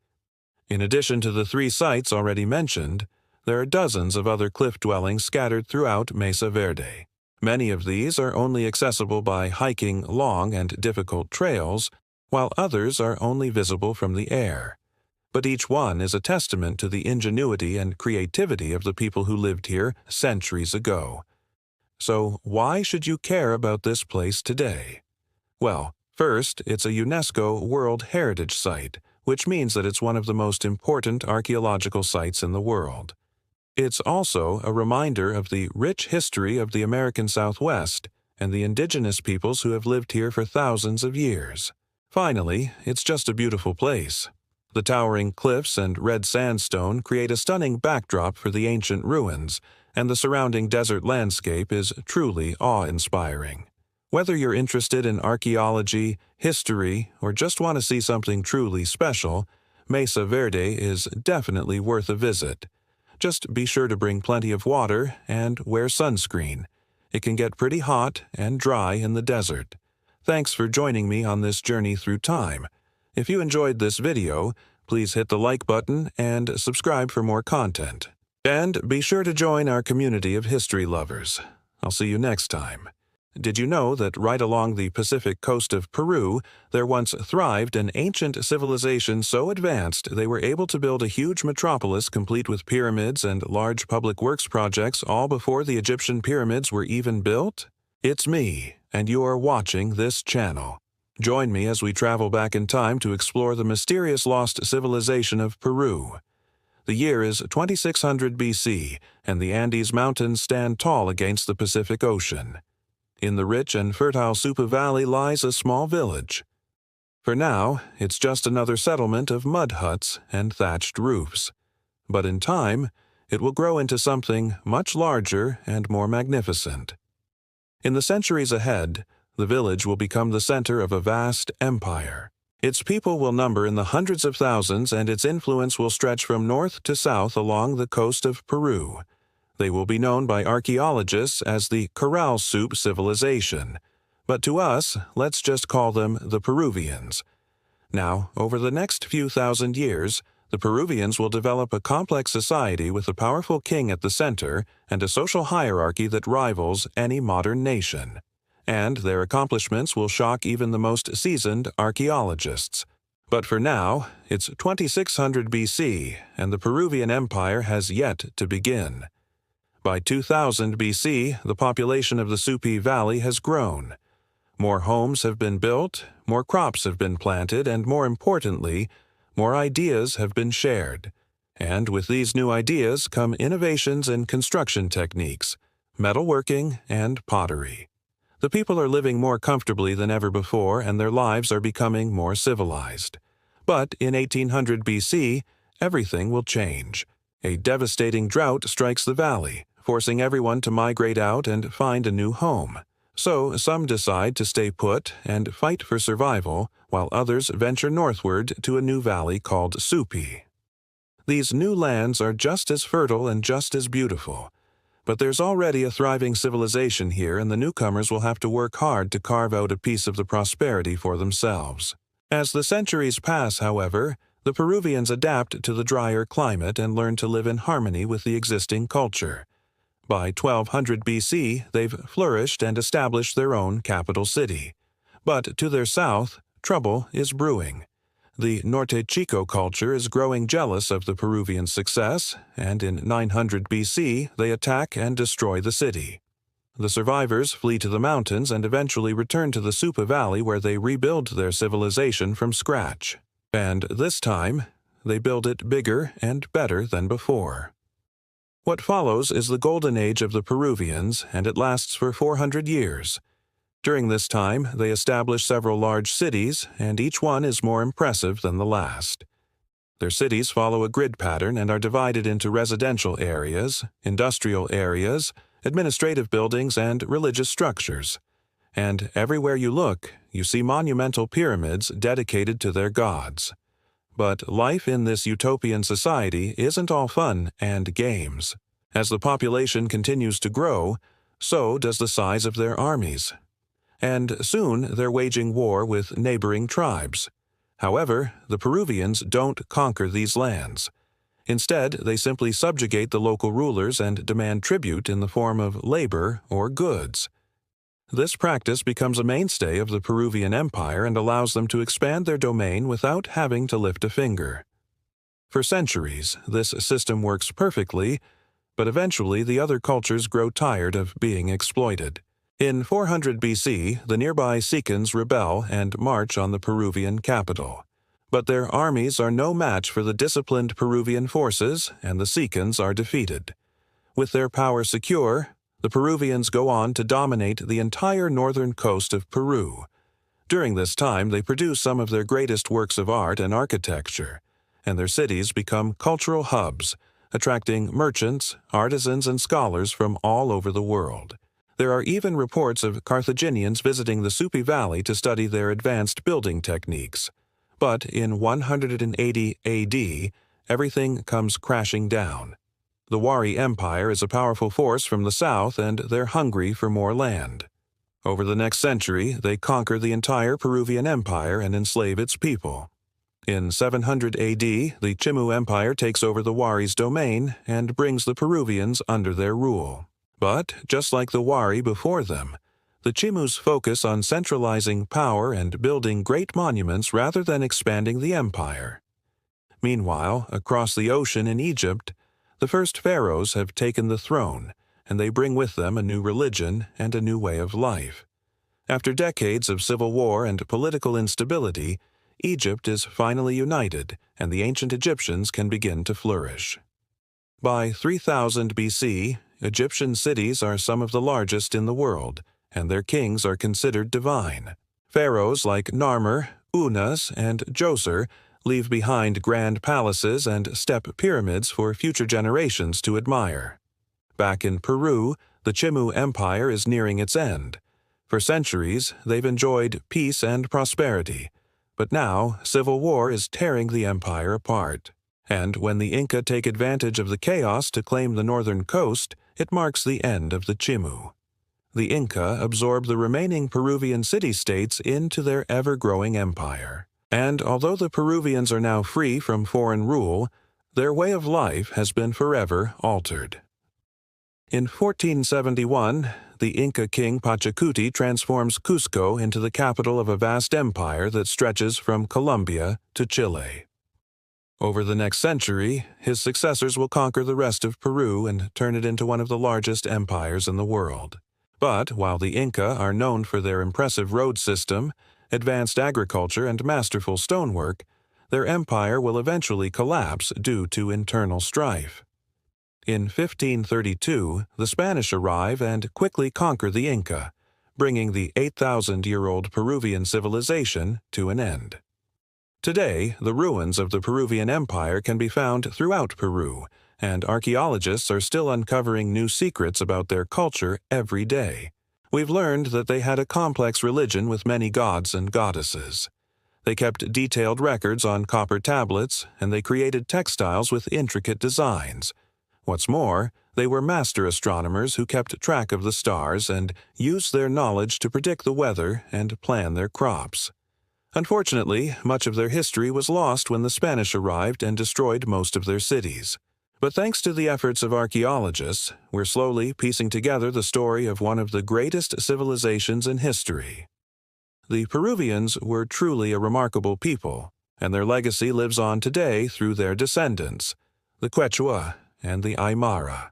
In addition to the three sites already mentioned, there are dozens of other cliff dwellings scattered throughout Mesa Verde. Many of these are only accessible by hiking long and difficult trails, while others are only visible from the air. But each one is a testament to the ingenuity and creativity of the people who lived here centuries ago. So why should you care about this place today? Well, First, it's a UNESCO World Heritage Site, which means that it's one of the most important archaeological sites in the world. It's also a reminder of the rich history of the American Southwest and the indigenous peoples who have lived here for thousands of years. Finally, it's just a beautiful place. The towering cliffs and red sandstone create a stunning backdrop for the ancient ruins, and the surrounding desert landscape is truly awe-inspiring. Whether you're interested in archaeology, history, or just want to see something truly special, Mesa Verde is definitely worth a visit. Just be sure to bring plenty of water and wear sunscreen. It can get pretty hot and dry in the desert. Thanks for joining me on this journey through time. If you enjoyed this video, please hit the like button and subscribe for more content. And be sure to join our community of history lovers. I'll see you next time. Did you know that right along the Pacific coast of Peru, there once thrived an ancient civilization so advanced they were able to build a huge metropolis complete with pyramids and large public works projects all before the Egyptian pyramids were even built? It's me, and you are watching this channel. Join me as we travel back in time to explore the mysterious lost civilization of Peru. The year is 2600 BC, and the Andes Mountains stand tall against the Pacific Ocean. In the rich and fertile Supa Valley lies a small village. For now, it's just another settlement of mud huts and thatched roofs. But in time, it will grow into something much larger and more magnificent. In the centuries ahead, the village will become the center of a vast empire. Its people will number in the hundreds of thousands, and its influence will stretch from north to south along the coast of Peru. They will be known by archaeologists as the Corral Soup Civilization, but to us, let's just call them the Peruvians. Now, over the next few thousand years, the Peruvians will develop a complex society with a powerful king at the center and a social hierarchy that rivals any modern nation. And their accomplishments will shock even the most seasoned archaeologists. But for now, it's 2600 BC, and the Peruvian Empire has yet to begin. By 2000 BC, the population of the Supa Valley has grown. More homes have been built, more crops have been planted, and more importantly, more ideas have been shared. And with these new ideas come innovations in construction techniques, metalworking, and pottery. The people are living more comfortably than ever before, and their lives are becoming more civilized. But in 1800 BC, everything will change. A devastating drought strikes the valley, forcing everyone to migrate out and find a new home. So some decide to stay put and fight for survival, while others venture northward to a new valley called Supi. These new lands are just as fertile and just as beautiful. But there's already a thriving civilization here, and the newcomers will have to work hard to carve out a piece of the prosperity for themselves. As the centuries pass, however, the Peruvians adapt to the drier climate and learn to live in harmony with the existing culture. By 1200 BC, they've flourished and established their own capital city. But to their south, trouble is brewing. The Norte Chico culture is growing jealous of the Peruvian success, and in 900 BC, they attack and destroy the city. The survivors flee to the mountains and eventually return to the Supa Valley, where they rebuild their civilization from scratch. And this time, they build it bigger and better than before. What follows is the golden age of the Peruvians, and it lasts for 400 years. During this time, they establish several large cities, and each one is more impressive than the last. Their cities follow a grid pattern and are divided into residential areas, industrial areas, administrative buildings, and religious structures. And everywhere you look, you see monumental pyramids dedicated to their gods. But life in this utopian society isn't all fun and games. As the population continues to grow, so does the size of their armies. And soon they're waging war with neighboring tribes. However, the Peruvians don't conquer these lands. Instead, they simply subjugate the local rulers and demand tribute in the form of labor or goods. This practice becomes a mainstay of the Peruvian Empire and allows them to expand their domain without having to lift a finger. For centuries, this system works perfectly, but eventually the other cultures grow tired of being exploited. In 400 BC, the nearby Siccans rebel and march on the Peruvian capital. But their armies are no match for the disciplined Peruvian forces, and the Siccans are defeated. With their power secure, the Peruvians go on to dominate the entire northern coast of Peru. During this time, they produce some of their greatest works of art and architecture, and their cities become cultural hubs, attracting merchants, artisans, and scholars from all over the world. There are even reports of Carthaginians visiting the Supi Valley to study their advanced building techniques. But in 180 AD, everything comes crashing down. The Wari Empire is a powerful force from the south, and they're hungry for more land. Over the next century, they conquer the entire Peruvian Empire and enslave its people. In 700 AD, the Chimu Empire takes over the Wari's domain and brings the Peruvians under their rule. But, just like the Wari before them, the Chimus focus on centralizing power and building great monuments rather than expanding the empire. Meanwhile, across the ocean in Egypt, the first pharaohs have taken the throne, and they bring with them a new religion and a new way of life. After decades of civil war and political instability, Egypt is finally united, and the ancient Egyptians can begin to flourish. By 3000 BC, Egyptian cities are some of the largest in the world, and their kings are considered divine. Pharaohs like Narmer, Unas, and Djoser leave behind grand palaces and step pyramids for future generations to admire. Back in Peru, the Chimu Empire is nearing its end. For centuries, they've enjoyed peace and prosperity, but now civil war is tearing the empire apart. And when the Inca take advantage of the chaos to claim the northern coast, it marks the end of the Chimu. The Inca absorb the remaining Peruvian city-states into their ever-growing empire. And although the Peruvians are now free from foreign rule, their way of life has been forever altered. In 1471, the Inca king Pachacuti transforms Cusco into the capital of a vast empire that stretches from Colombia to Chile. Over the next century, his successors will conquer the rest of Peru and turn it into one of the largest empires in the world. But while the Inca are known for their impressive road system, advanced agriculture, and masterful stonework, their empire will eventually collapse due to internal strife. In 1532, the Spanish arrive and quickly conquer the Inca, bringing the 8,000-year-old Peruvian civilization to an end. Today, the ruins of the Peruvian Empire can be found throughout Peru, and archaeologists are still uncovering new secrets about their culture every day. We've learned that they had a complex religion with many gods and goddesses. They kept detailed records on copper tablets, and they created textiles with intricate designs. What's more, they were master astronomers who kept track of the stars and used their knowledge to predict the weather and plan their crops. Unfortunately, much of their history was lost when the Spanish arrived and destroyed most of their cities. But thanks to the efforts of archaeologists, we're slowly piecing together the story of one of the greatest civilizations in history. The Peruvians were truly a remarkable people, and their legacy lives on today through their descendants, the Quechua and the Aymara.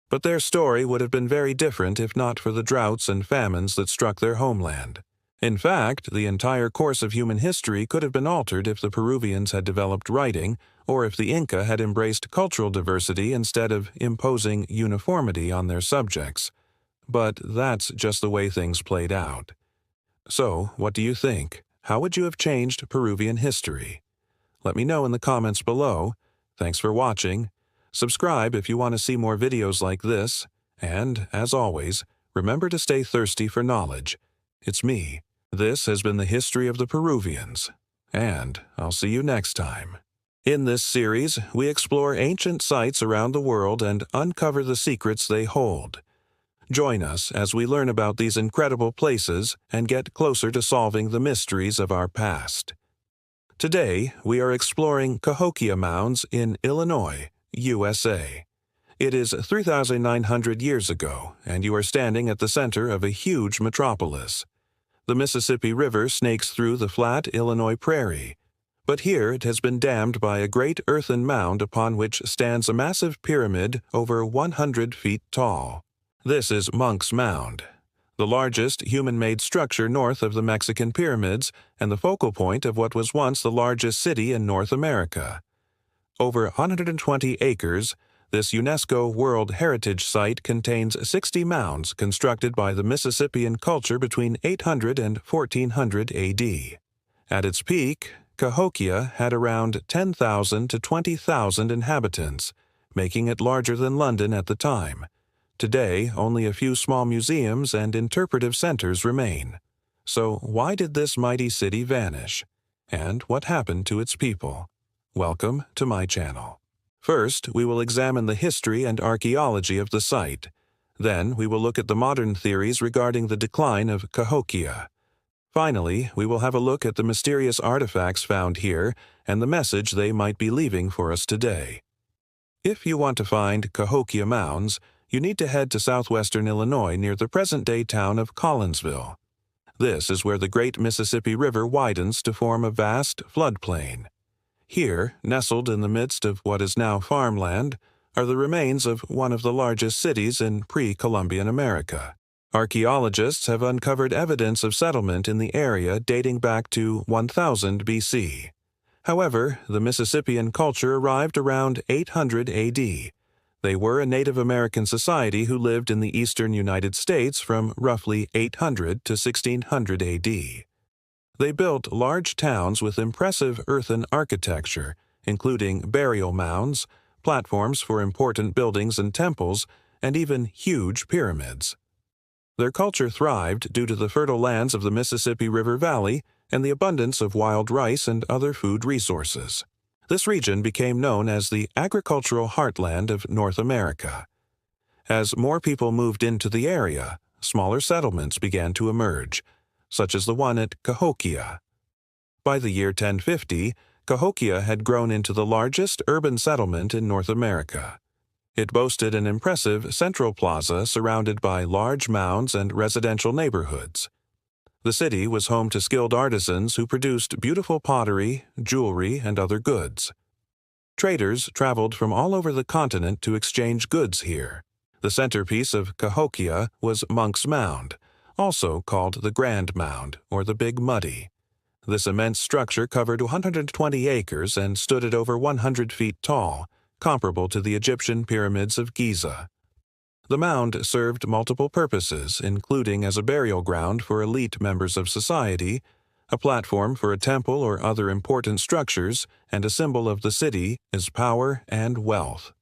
But their story would have been very different if not for the droughts and famines that struck their homeland. In fact, the entire course of human history could have been altered if the Peruvians had developed writing, or if the Inca had embraced cultural diversity instead of imposing uniformity on their subjects. But that's just the way things played out. So, what do you think? How would you have changed Peruvian history? Let me know in the comments below. Thanks for watching. Subscribe if you want to see more videos like this. And, as always, remember to stay thirsty for knowledge. It's me. This has been the history of the Peruvians. And I'll see you next time. In this series, we explore ancient sites around the world and uncover the secrets they hold. Join us as we learn about these incredible places and get closer to solving the mysteries of our past. Today, we are exploring Cahokia Mounds in Illinois, USA. It is 3,900 years ago, and you are standing at the center of a huge metropolis. The Mississippi River snakes through the flat Illinois prairie, but here it has been dammed by a great earthen mound upon which stands a massive pyramid over 100 feet tall. This is Monk's Mound. the largest human-made structure north of the Mexican pyramids and the focal point of what was once the largest city in North America. Over 120 acres, this UNESCO World Heritage Site contains 60 mounds constructed by the Mississippian culture between 800 and 1400 AD. At its peak, Cahokia had around 10,000 to 20,000 inhabitants, making it larger than London at the time. Today, only a few small museums and interpretive centers remain. So why did this mighty city vanish? And what happened to its people? Welcome to my channel. First, we will examine the history and archaeology of the site. Then, we will look at the modern theories regarding the decline of Cahokia. Finally, we will have a look at the mysterious artifacts found here and the message they might be leaving for us today. If you want to find Cahokia Mounds, you need to head to southwestern Illinois near the present-day town of Collinsville. This is where the great Mississippi River widens to form a vast floodplain. Here, nestled in the midst of what is now farmland, are the remains of one of the largest cities in pre-Columbian America. Archaeologists have uncovered evidence of settlement in the area dating back to 1000 BC. However, the Mississippian culture arrived around 800 AD. They were a Native American society who lived in the eastern United States from roughly 800 to 1600 AD. They built large towns with impressive earthen architecture, including burial mounds, platforms for important buildings and temples, and even huge pyramids. Their culture thrived due to the fertile lands of the Mississippi River Valley and the abundance of wild rice and other food resources. This region became known as the agricultural heartland of North America. As more people moved into the area, smaller settlements began to emerge, such as the one at Cahokia. By the year 1050, Cahokia had grown into the largest urban settlement in North America. It boasted an impressive central plaza surrounded by large mounds and residential neighborhoods. The city was home to skilled artisans who produced beautiful pottery, jewelry, and other goods. Traders traveled from all over the continent to exchange goods here. The centerpiece of Cahokia was Monk's Mound, also called the Grand Mound or the Big Muddy. This immense structure covered 120 acres and stood at over 100 feet tall, comparable to the Egyptian pyramids of Giza. The mound served multiple purposes, including as a burial ground for elite members of society, a platform for a temple or other important structures, and a symbol of the city as power and wealth.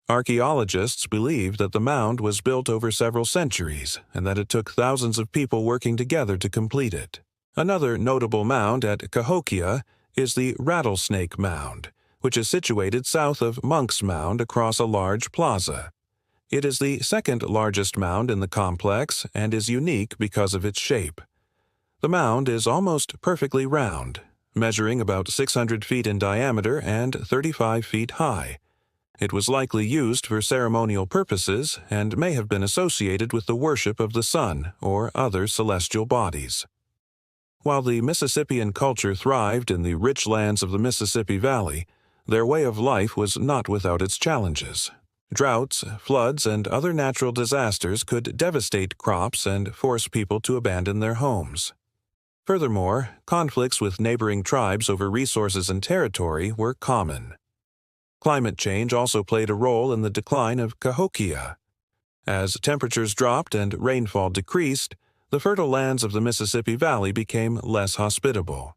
Archaeologists believe that the mound was built over several centuries and that it took thousands of people working together to complete it. Another notable mound at Cahokia is the Rattlesnake Mound, which is situated south of Monk's Mound across a large plaza. It is the second largest mound in the complex and is unique because of its shape. The mound is almost perfectly round, measuring about 600 feet in diameter and 35 feet high. It was likely used for ceremonial purposes and may have been associated with the worship of the sun or other celestial bodies. While the Mississippian culture thrived in the rich lands of the Mississippi Valley, their way of life was not without its challenges. Droughts, floods, and other natural disasters could devastate crops and force people to abandon their homes. Furthermore, conflicts with neighboring tribes over resources and territory were common. Climate change also played a role in the decline of Cahokia. As temperatures dropped and rainfall decreased, the fertile lands of the Mississippi Valley became less hospitable.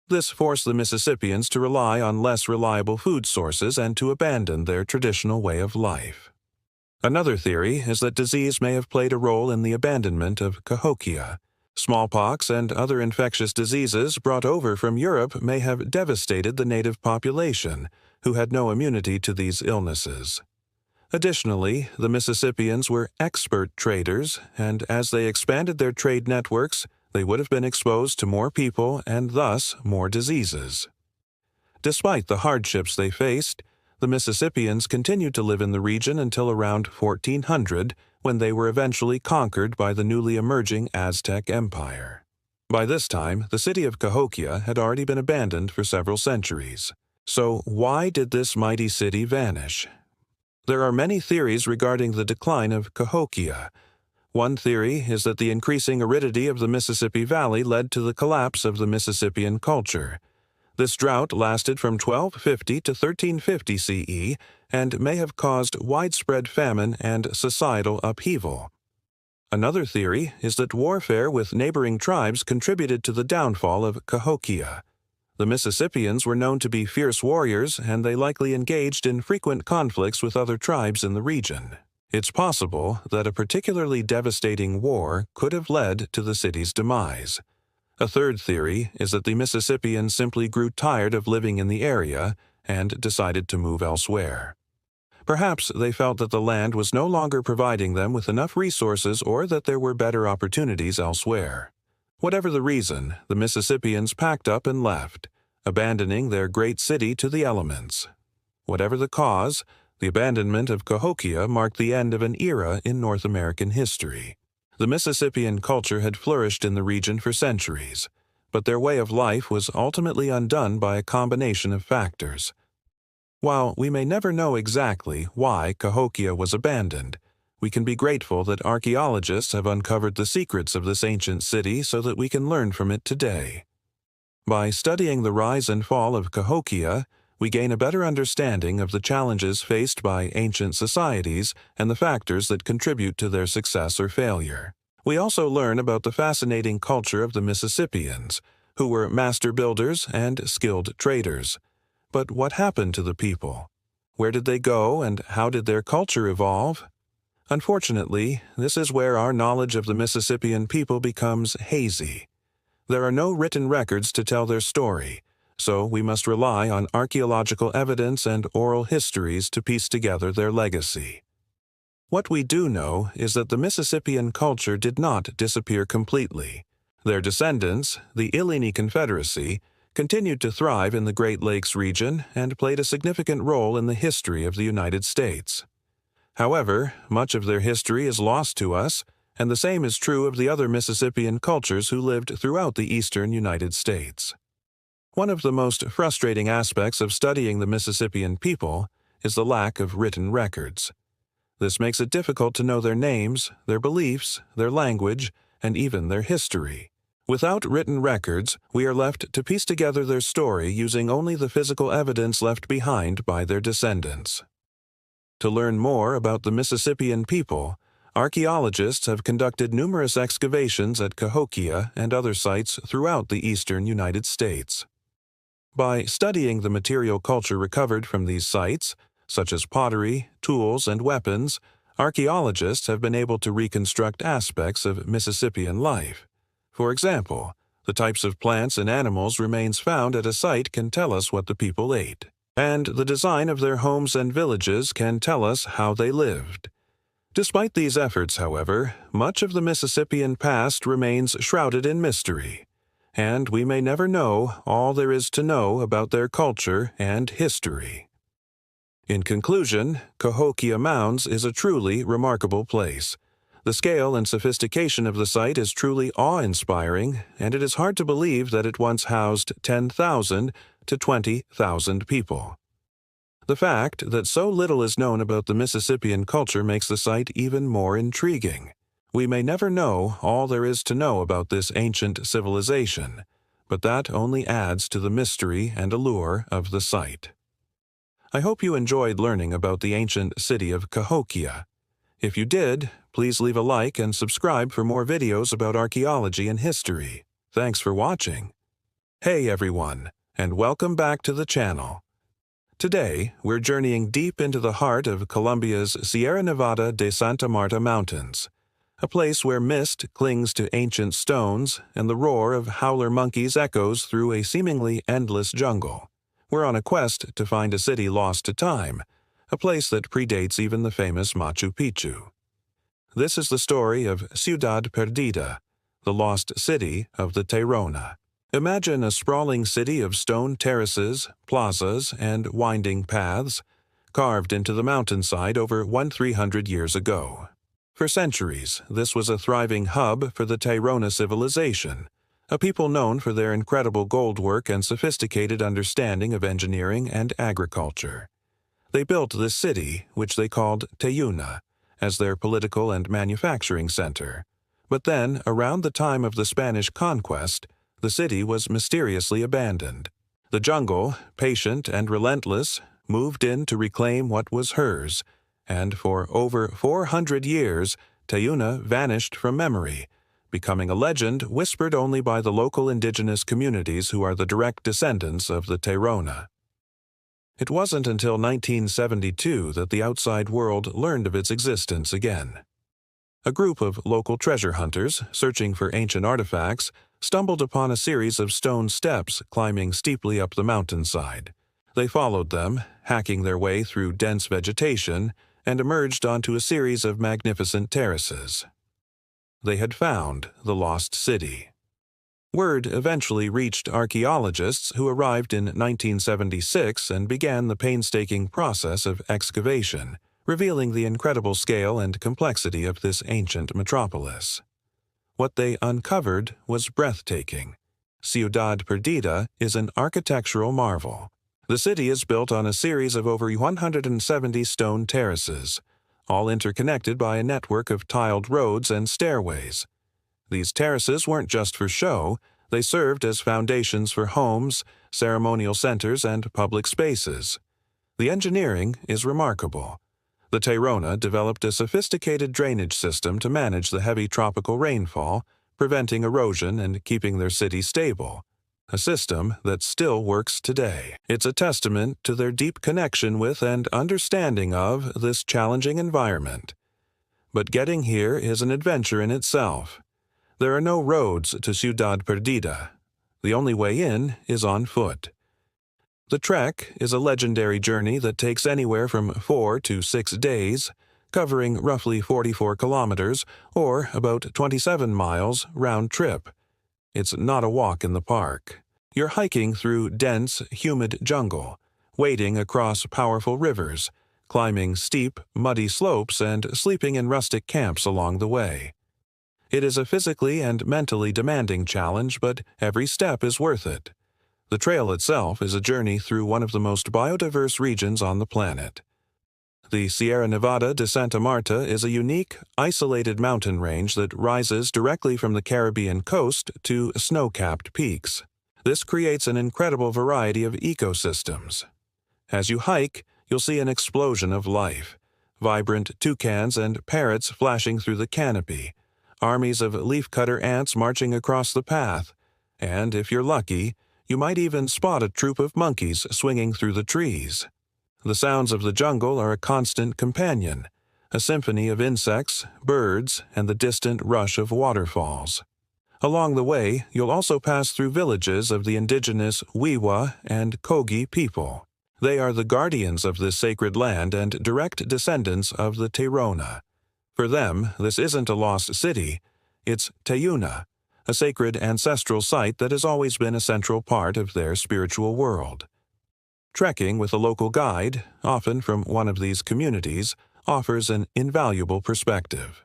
This forced the Mississippians to rely on less reliable food sources and to abandon their traditional way of life. Another theory is that disease may have played a role in the abandonment of Cahokia. Smallpox and other infectious diseases brought over from Europe may have devastated the native population, who had no immunity to these illnesses. Additionally, the Mississippians were expert traders, and as they expanded their trade networks, they would have been exposed to more people and thus more diseases. Despite the hardships they faced, the Mississippians continued to live in the region until around 1400, when they were eventually conquered by the newly emerging Aztec Empire. By this time, the city of Cahokia had already been abandoned for several centuries. So why did this mighty city vanish? There are many theories regarding the decline of Cahokia. One theory is that the increasing aridity of the Mississippi Valley led to the collapse of the Mississippian culture. This drought lasted from 1250 to 1350 CE and may have caused widespread famine and societal upheaval. Another theory is that warfare with neighboring tribes contributed to the downfall of Cahokia. The Mississippians were known to be fierce warriors, and they likely engaged in frequent conflicts with other tribes in the region. It's possible that a particularly devastating war could have led to the city's demise. A third theory is that the Mississippians simply grew tired of living in the area and decided to move elsewhere. Perhaps they felt that the land was no longer providing them with enough resources or that there were better opportunities elsewhere. Whatever the reason, the Mississippians packed up and left, abandoning their great city to the elements. Whatever the cause, the abandonment of Cahokia marked the end of an era in North American history. The Mississippian culture had flourished in the region for centuries, but their way of life was ultimately undone by a combination of factors. While we may never know exactly why Cahokia was abandoned, we can be grateful that archaeologists have uncovered the secrets of this ancient city so that we can learn from it today. By studying the rise and fall of Cahokia, we gain a better understanding of the challenges faced by ancient societies and the factors that contribute to their success or failure. We also learn about the fascinating culture of the Mississippians, who were master builders and skilled traders. But what happened to the people? Where did they go, and how did their culture evolve? Unfortunately, this is where our knowledge of the Mississippian people becomes hazy. There are no written records to tell their story, so we must rely on archaeological evidence and oral histories to piece together their legacy. What we do know is that the Mississippian culture did not disappear completely. Their descendants, the Illini Confederacy, continued to thrive in the Great Lakes region and played a significant role in the history of the United States. However, much of their history is lost to us, and the same is true of the other Mississippian cultures who lived throughout the eastern United States. One of the most frustrating aspects of studying the Mississippian people is the lack of written records. This makes it difficult to know their names, their beliefs, their language, and even their history. Without written records, we are left to piece together their story using only the physical evidence left behind by their descendants. To learn more about the Mississippian people, archaeologists have conducted numerous excavations at Cahokia and other sites throughout the eastern United States. By studying the material culture recovered from these sites, such as pottery, tools, and weapons, archaeologists have been able to reconstruct aspects of Mississippian life. For example, the types of plants and animals remains found at a site can tell us what the people ate, and the design of their homes and villages can tell us how they lived. Despite these efforts, however, much of the Mississippian past remains shrouded in mystery, and we may never know all there is to know about their culture and history. In conclusion, Cahokia Mounds is a truly remarkable place. The scale and sophistication of the site is truly awe-inspiring, and it is hard to believe that it once housed 10,000 to 20,000 people. The fact that so little is known about the Mississippian culture makes the site even more intriguing. We may never know all there is to know about this ancient civilization, but that only adds to the mystery and allure of the site. I hope you enjoyed learning about the ancient city of Cahokia. If you did, please leave a like and subscribe for more videos about archaeology and history. Thanks for watching. Hey everyone, and welcome back to the channel. Today, we're journeying deep into the heart of Colombia's Sierra Nevada de Santa Marta Mountains, a place where mist clings to ancient stones and the roar of howler monkeys echoes through a seemingly endless jungle. We're on a quest to find a city lost to time, a place that predates even the famous Machu Picchu. This is the story of Ciudad Perdida, the lost city of the Tayrona. Imagine a sprawling city of stone terraces, plazas, and winding paths, carved into the mountainside over 1,300 years ago. For centuries, this was a thriving hub for the Tayrona civilization, a people known for their incredible goldwork and sophisticated understanding of engineering and agriculture. They built this city, which they called Tayuna, as their political and manufacturing center. But then, around the time of the Spanish conquest, the city was mysteriously abandoned. The jungle, patient and relentless, moved in to reclaim what was hers, and for over 400 years, Tayuna vanished from memory, becoming a legend whispered only by the local indigenous communities who are the direct descendants of the Tairona. It wasn't until 1972 that the outside world learned of its existence again. A group of local treasure hunters, searching for ancient artifacts, stumbled upon a series of stone steps climbing steeply up the mountainside. They followed them, hacking their way through dense vegetation, and emerged onto a series of magnificent terraces. They had found the lost city. Word eventually reached archaeologists who arrived in 1976 and began the painstaking process of excavation, revealing the incredible scale and complexity of this ancient metropolis. What they uncovered was breathtaking. Ciudad Perdida is an architectural marvel. The city is built on a series of over 170 stone terraces, all interconnected by a network of tiled roads and stairways. These terraces weren't just for show, they served as foundations for homes, ceremonial centers, and public spaces. The engineering is remarkable. The Tairona developed a sophisticated drainage system to manage the heavy tropical rainfall, preventing erosion and keeping their city stable, a system that still works today. It's a testament to their deep connection with and understanding of this challenging environment. But getting here is an adventure in itself. There are no roads to Ciudad Perdida. The only way in is on foot. The trek is a legendary journey that takes anywhere from 4 to 6 days, covering roughly 44 kilometers, or about 27 miles round trip. It's not a walk in the park. You're hiking through dense, humid jungle, wading across powerful rivers, climbing steep, muddy slopes, and sleeping in rustic camps along the way. It is a physically and mentally demanding challenge, but every step is worth it. The trail itself is a journey through one of the most biodiverse regions on the planet. The Sierra Nevada de Santa Marta is a unique, isolated mountain range that rises directly from the Caribbean coast to snow-capped peaks. This creates an incredible variety of ecosystems. As you hike, you'll see an explosion of life. Vibrant toucans and parrots flashing through the canopy, armies of leafcutter ants marching across the path, and if you're lucky, you might even spot a troop of monkeys swinging through the trees. The sounds of the jungle are a constant companion, a symphony of insects, birds, and the distant rush of waterfalls. Along the way, you'll also pass through villages of the indigenous Wiwa and Kogi people. They are the guardians of this sacred land and direct descendants of the Tairona. For them, this isn't a lost city, it's Tayuna, a sacred ancestral site that has always been a central part of their spiritual world. Trekking with a local guide, often from one of these communities, offers an invaluable perspective.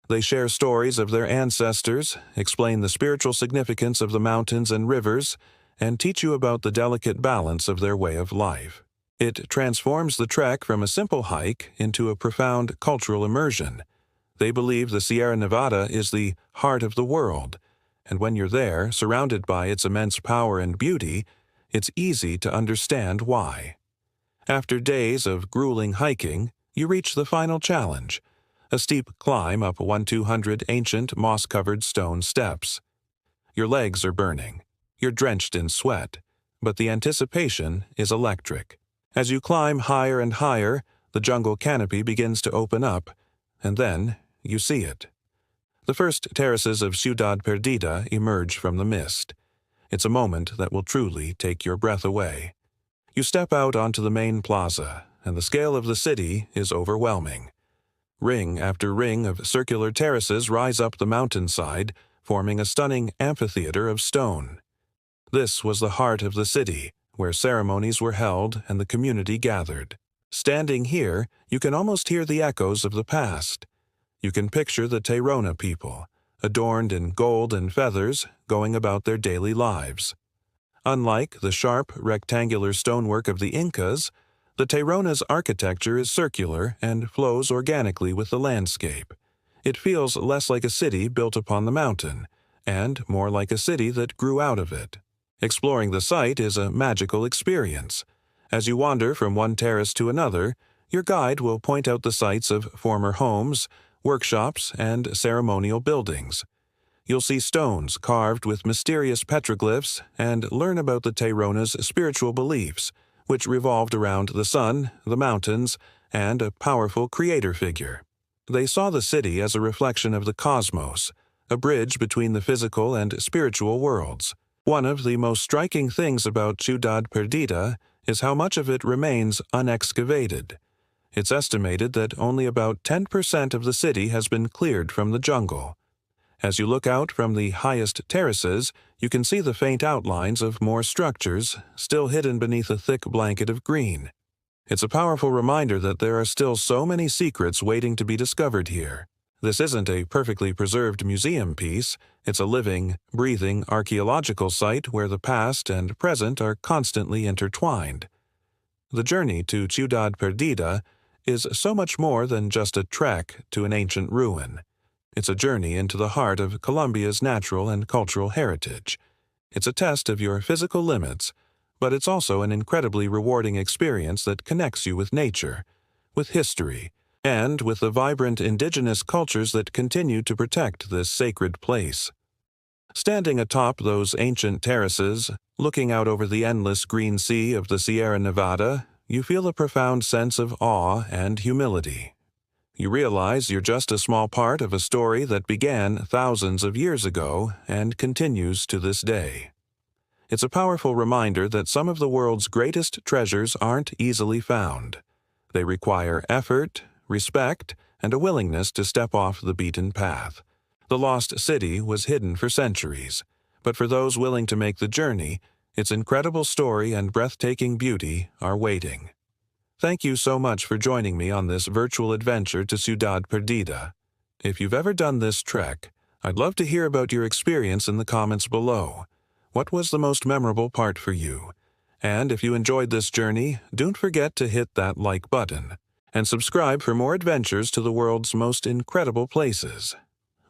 They share stories of their ancestors, explain the spiritual significance of the mountains and rivers, and teach you about the delicate balance of their way of life. It transforms the trek from a simple hike into a profound cultural immersion. They believe the Sierra Nevada is the heart of the world, and when you're there, surrounded by its immense power and beauty, it's easy to understand why. After days of grueling hiking, you reach the final challenge, a steep climb up 1,200 ancient moss-covered stone steps. Your legs are burning. You're drenched in sweat, but the anticipation is electric. As you climb higher and higher, the jungle canopy begins to open up, and then you see it. The first terraces of Ciudad Perdida emerge from the mist. It's a moment that will truly take your breath away. You step out onto the main plaza, and the scale of the city is overwhelming. Ring after ring of circular terraces rise up the mountainside, forming a stunning amphitheater of stone. This was the heart of the city, where ceremonies were held and the community gathered. Standing here, you can almost hear the echoes of the past. You can picture the Tairona people, adorned in gold and feathers, going about their daily lives. Unlike the sharp, rectangular stonework of the Incas, The Tairona's architecture is circular and flows organically with the landscape. It feels less like a city built upon the mountain, and more like a city that grew out of it. Exploring the site is a magical experience. As you wander from one terrace to another, your guide will point out the sites of former homes, workshops, and ceremonial buildings. You'll see stones carved with mysterious petroglyphs and learn about the Tairona's spiritual beliefs, which revolved around the sun, the mountains, and a powerful creator figure. They saw the city as a reflection of the cosmos, a bridge between the physical and spiritual worlds. One of the most striking things about Ciudad Perdida is how much of it remains unexcavated. It's estimated that only about 10% of the city has been cleared from the jungle. As you look out from the highest terraces, you can see the faint outlines of more structures, still hidden beneath a thick blanket of green. It's a powerful reminder that there are still so many secrets waiting to be discovered here. This isn't a perfectly preserved museum piece, it's a living, breathing archaeological site where the past and present are constantly intertwined. The journey to Ciudad Perdida is so much more than just a trek to an ancient ruin. It's a journey into the heart of Colombia's natural and cultural heritage. It's a test of your physical limits, but it's also an incredibly rewarding experience that connects you with nature, with history, and with the vibrant indigenous cultures that continue to protect this sacred place. Standing atop those ancient terraces, looking out over the endless green sea of the Sierra Nevada, you feel a profound sense of awe and humility. You realize you're just a small part of a story that began thousands of years ago and continues to this day. It's a powerful reminder that some of the world's greatest treasures aren't easily found. They require effort, respect, and a willingness to step off the beaten path. The lost city was hidden for centuries, but for those willing to make the journey, its incredible story and breathtaking beauty are waiting. Thank you so much for joining me on this virtual adventure to Ciudad Perdida. If you've ever done this trek, I'd love to hear about your experience in the comments below. What was the most memorable part for you? And if you enjoyed this journey, don't forget to hit that like button and subscribe for more adventures to the world's most incredible places.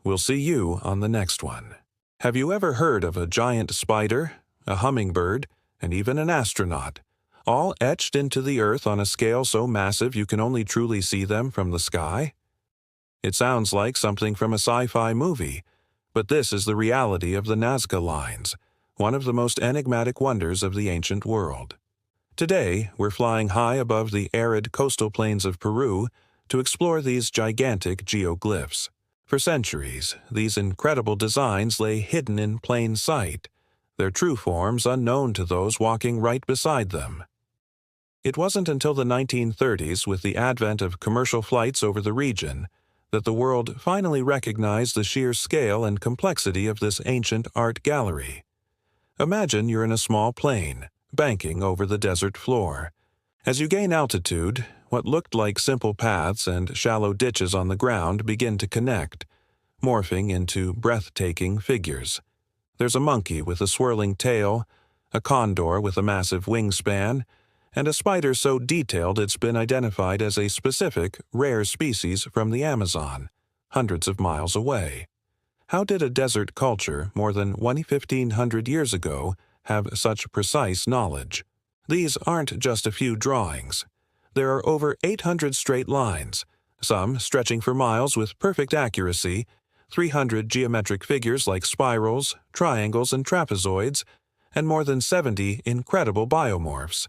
We'll see you on the next one. Have you ever heard of a giant spider, a hummingbird, and even an astronaut, all etched into the earth on a scale so massive you can only truly see them from the sky? It sounds like something from a sci-fi movie, but this is the reality of the Nazca Lines, one of the most enigmatic wonders of the ancient world. Today, we're flying high above the arid coastal plains of Peru to explore these gigantic geoglyphs. For centuries, these incredible designs lay hidden in plain sight, their true forms unknown to those walking right beside them. It wasn't until the 1930s, with the advent of commercial flights over the region, that the world finally recognized the sheer scale and complexity of this ancient art gallery. Imagine you're in a small plane, banking over the desert floor. As you gain altitude, what looked like simple paths and shallow ditches on the ground begin to connect, morphing into breathtaking figures. There's a monkey with a swirling tail, a condor with a massive wingspan, and a spider so detailed it's been identified as a specific, rare species from the Amazon, hundreds of miles away. How did a desert culture more than 1,500 years ago have such precise knowledge? These aren't just a few drawings. There are over 800 straight lines, some stretching for miles with perfect accuracy, 300 geometric figures like spirals, triangles, and trapezoids, and more than 70 incredible biomorphs,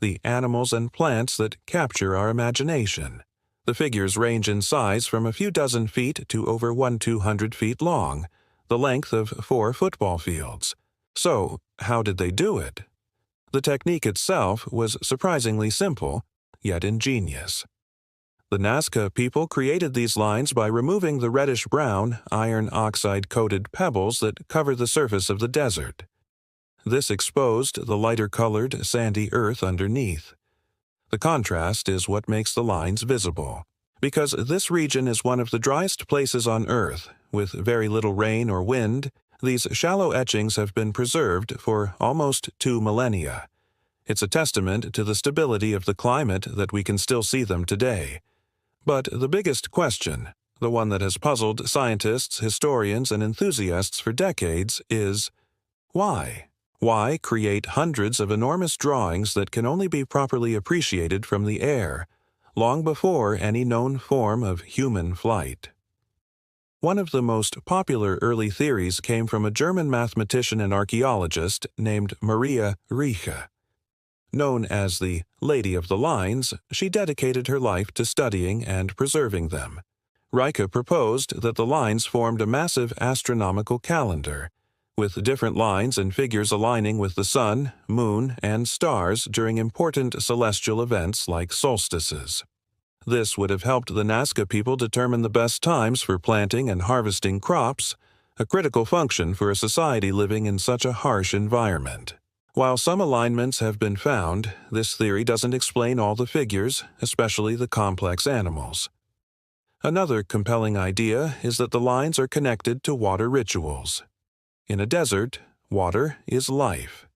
the animals and plants that capture our imagination. The figures range in size from a few dozen feet to over 200 feet long, the length of 4 football fields. So, how did they do it? The technique itself was surprisingly simple, yet ingenious. The Nazca people created these lines by removing the reddish-brown, iron oxide-coated pebbles that cover the surface of the desert. This exposed the lighter-colored, sandy earth underneath. The contrast is what makes the lines visible. Because this region is one of the driest places on Earth, with very little rain or wind, these shallow etchings have been preserved for almost 2 millennia. It's a testament to the stability of the climate that we can still see them today. But the biggest question, the one that has puzzled scientists, historians, and enthusiasts for decades, is why? Why create hundreds of enormous drawings that can only be properly appreciated from the air, long before any known form of human flight? One of the most popular early theories came from a German mathematician and archaeologist named Maria Rieche. Known as the Lady of the Lines, she dedicated her life to studying and preserving them. Rieche proposed that the lines formed a massive astronomical calendar, with different lines and figures aligning with the sun, moon, and stars during important celestial events like solstices. This would have helped the Nazca people determine the best times for planting and harvesting crops, a critical function for a society living in such a harsh environment. While some alignments have been found, this theory doesn't explain all the figures, especially the complex animals. Another compelling idea is that the lines are connected to water rituals. In a desert, water is life.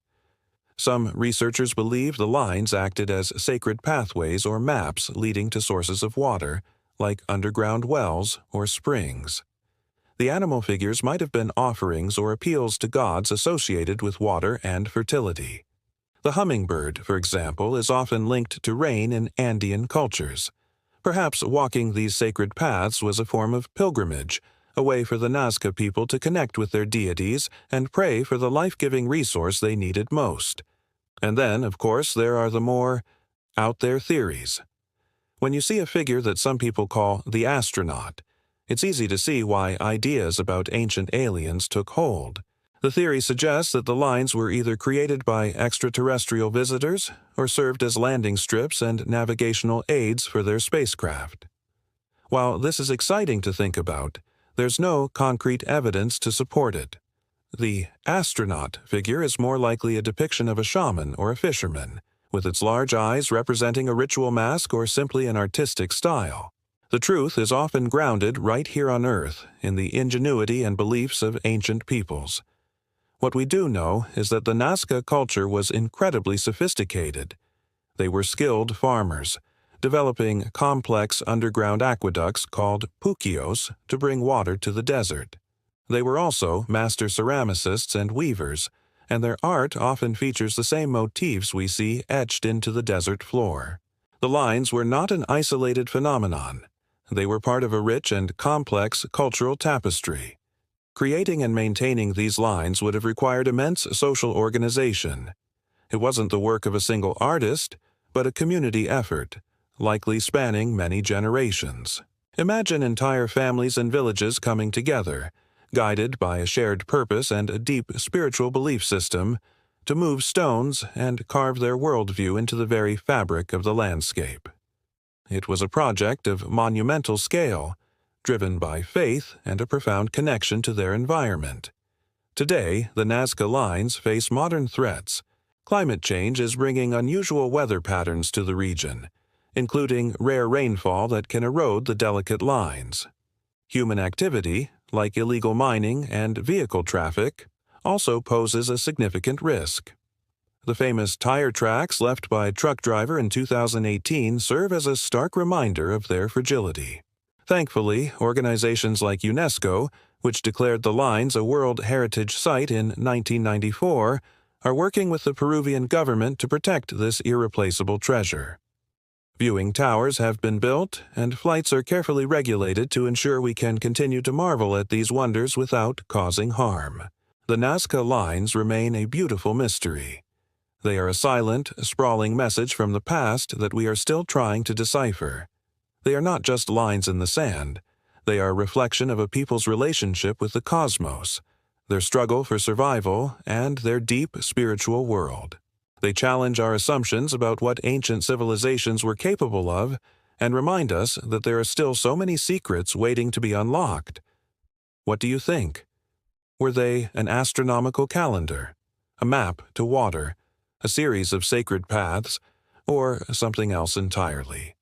Some researchers believe the lines acted as sacred pathways or maps leading to sources of water, like underground wells or springs. The animal figures might have been offerings or appeals to gods associated with water and fertility. The hummingbird, for example, is often linked to rain in Andean cultures. Perhaps walking these sacred paths was a form of pilgrimage, a way for the Nazca people to connect with their deities and pray for the life-giving resource they needed most. And then, of course, there are the more out-there theories. When you see a figure that some people call the astronaut, it's easy to see why ideas about ancient aliens took hold. The theory suggests that the lines were either created by extraterrestrial visitors or served as landing strips and navigational aids for their spacecraft. While this is exciting to think about, there's no concrete evidence to support it. The astronaut figure is more likely a depiction of a shaman or a fisherman, with its large eyes representing a ritual mask or simply an artistic style. The truth is often grounded right here on Earth in the ingenuity and beliefs of ancient peoples. What we do know is that the Nazca culture was incredibly sophisticated. They were skilled farmers, developing complex underground aqueducts called puquios to bring water to the desert. They were also master ceramicists and weavers, and their art often features the same motifs we see etched into the desert floor. The lines were not an isolated phenomenon. They were part of a rich and complex cultural tapestry. Creating and maintaining these lines would have required immense social organization. It wasn't the work of a single artist, but a community effort, likely spanning many generations. Imagine entire families and villages coming together, guided by a shared purpose and a deep spiritual belief system, to move stones and carve their worldview into the very fabric of the landscape. It was a project of monumental scale, driven by faith and a profound connection to their environment. Today, the Nazca lines face modern threats. Climate change is bringing unusual weather patterns to the region, including rare rainfall that can erode the delicate lines. Human activity, like illegal mining and vehicle traffic, also poses a significant risk. The famous tire tracks left by a truck driver in 2018 serve as a stark reminder of their fragility. Thankfully, organizations like UNESCO, which declared the lines a World Heritage Site in 1994, are working with the Peruvian government to protect this irreplaceable treasure. Viewing towers have been built, and flights are carefully regulated to ensure we can continue to marvel at these wonders without causing harm. The Nazca lines remain a beautiful mystery. They are a silent, sprawling message from the past that we are still trying to decipher. They are not just lines in the sand. They are a reflection of a people's relationship with the cosmos, their struggle for survival, and their deep spiritual world. They challenge our assumptions about what ancient civilizations were capable of and remind us that there are still so many secrets waiting to be unlocked. What do you think? Were they an astronomical calendar, a map to water, a series of sacred paths, or something else entirely?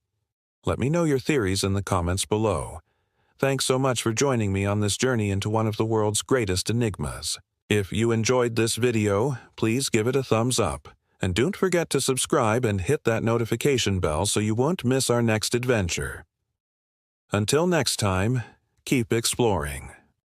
Let me know your theories in the comments below. Thanks so much for joining me on this journey into one of the world's greatest enigmas. If you enjoyed this video, please give it a thumbs up, And don't forget to subscribe and hit that notification bell so you won't miss our next adventure. Until next time, keep exploring.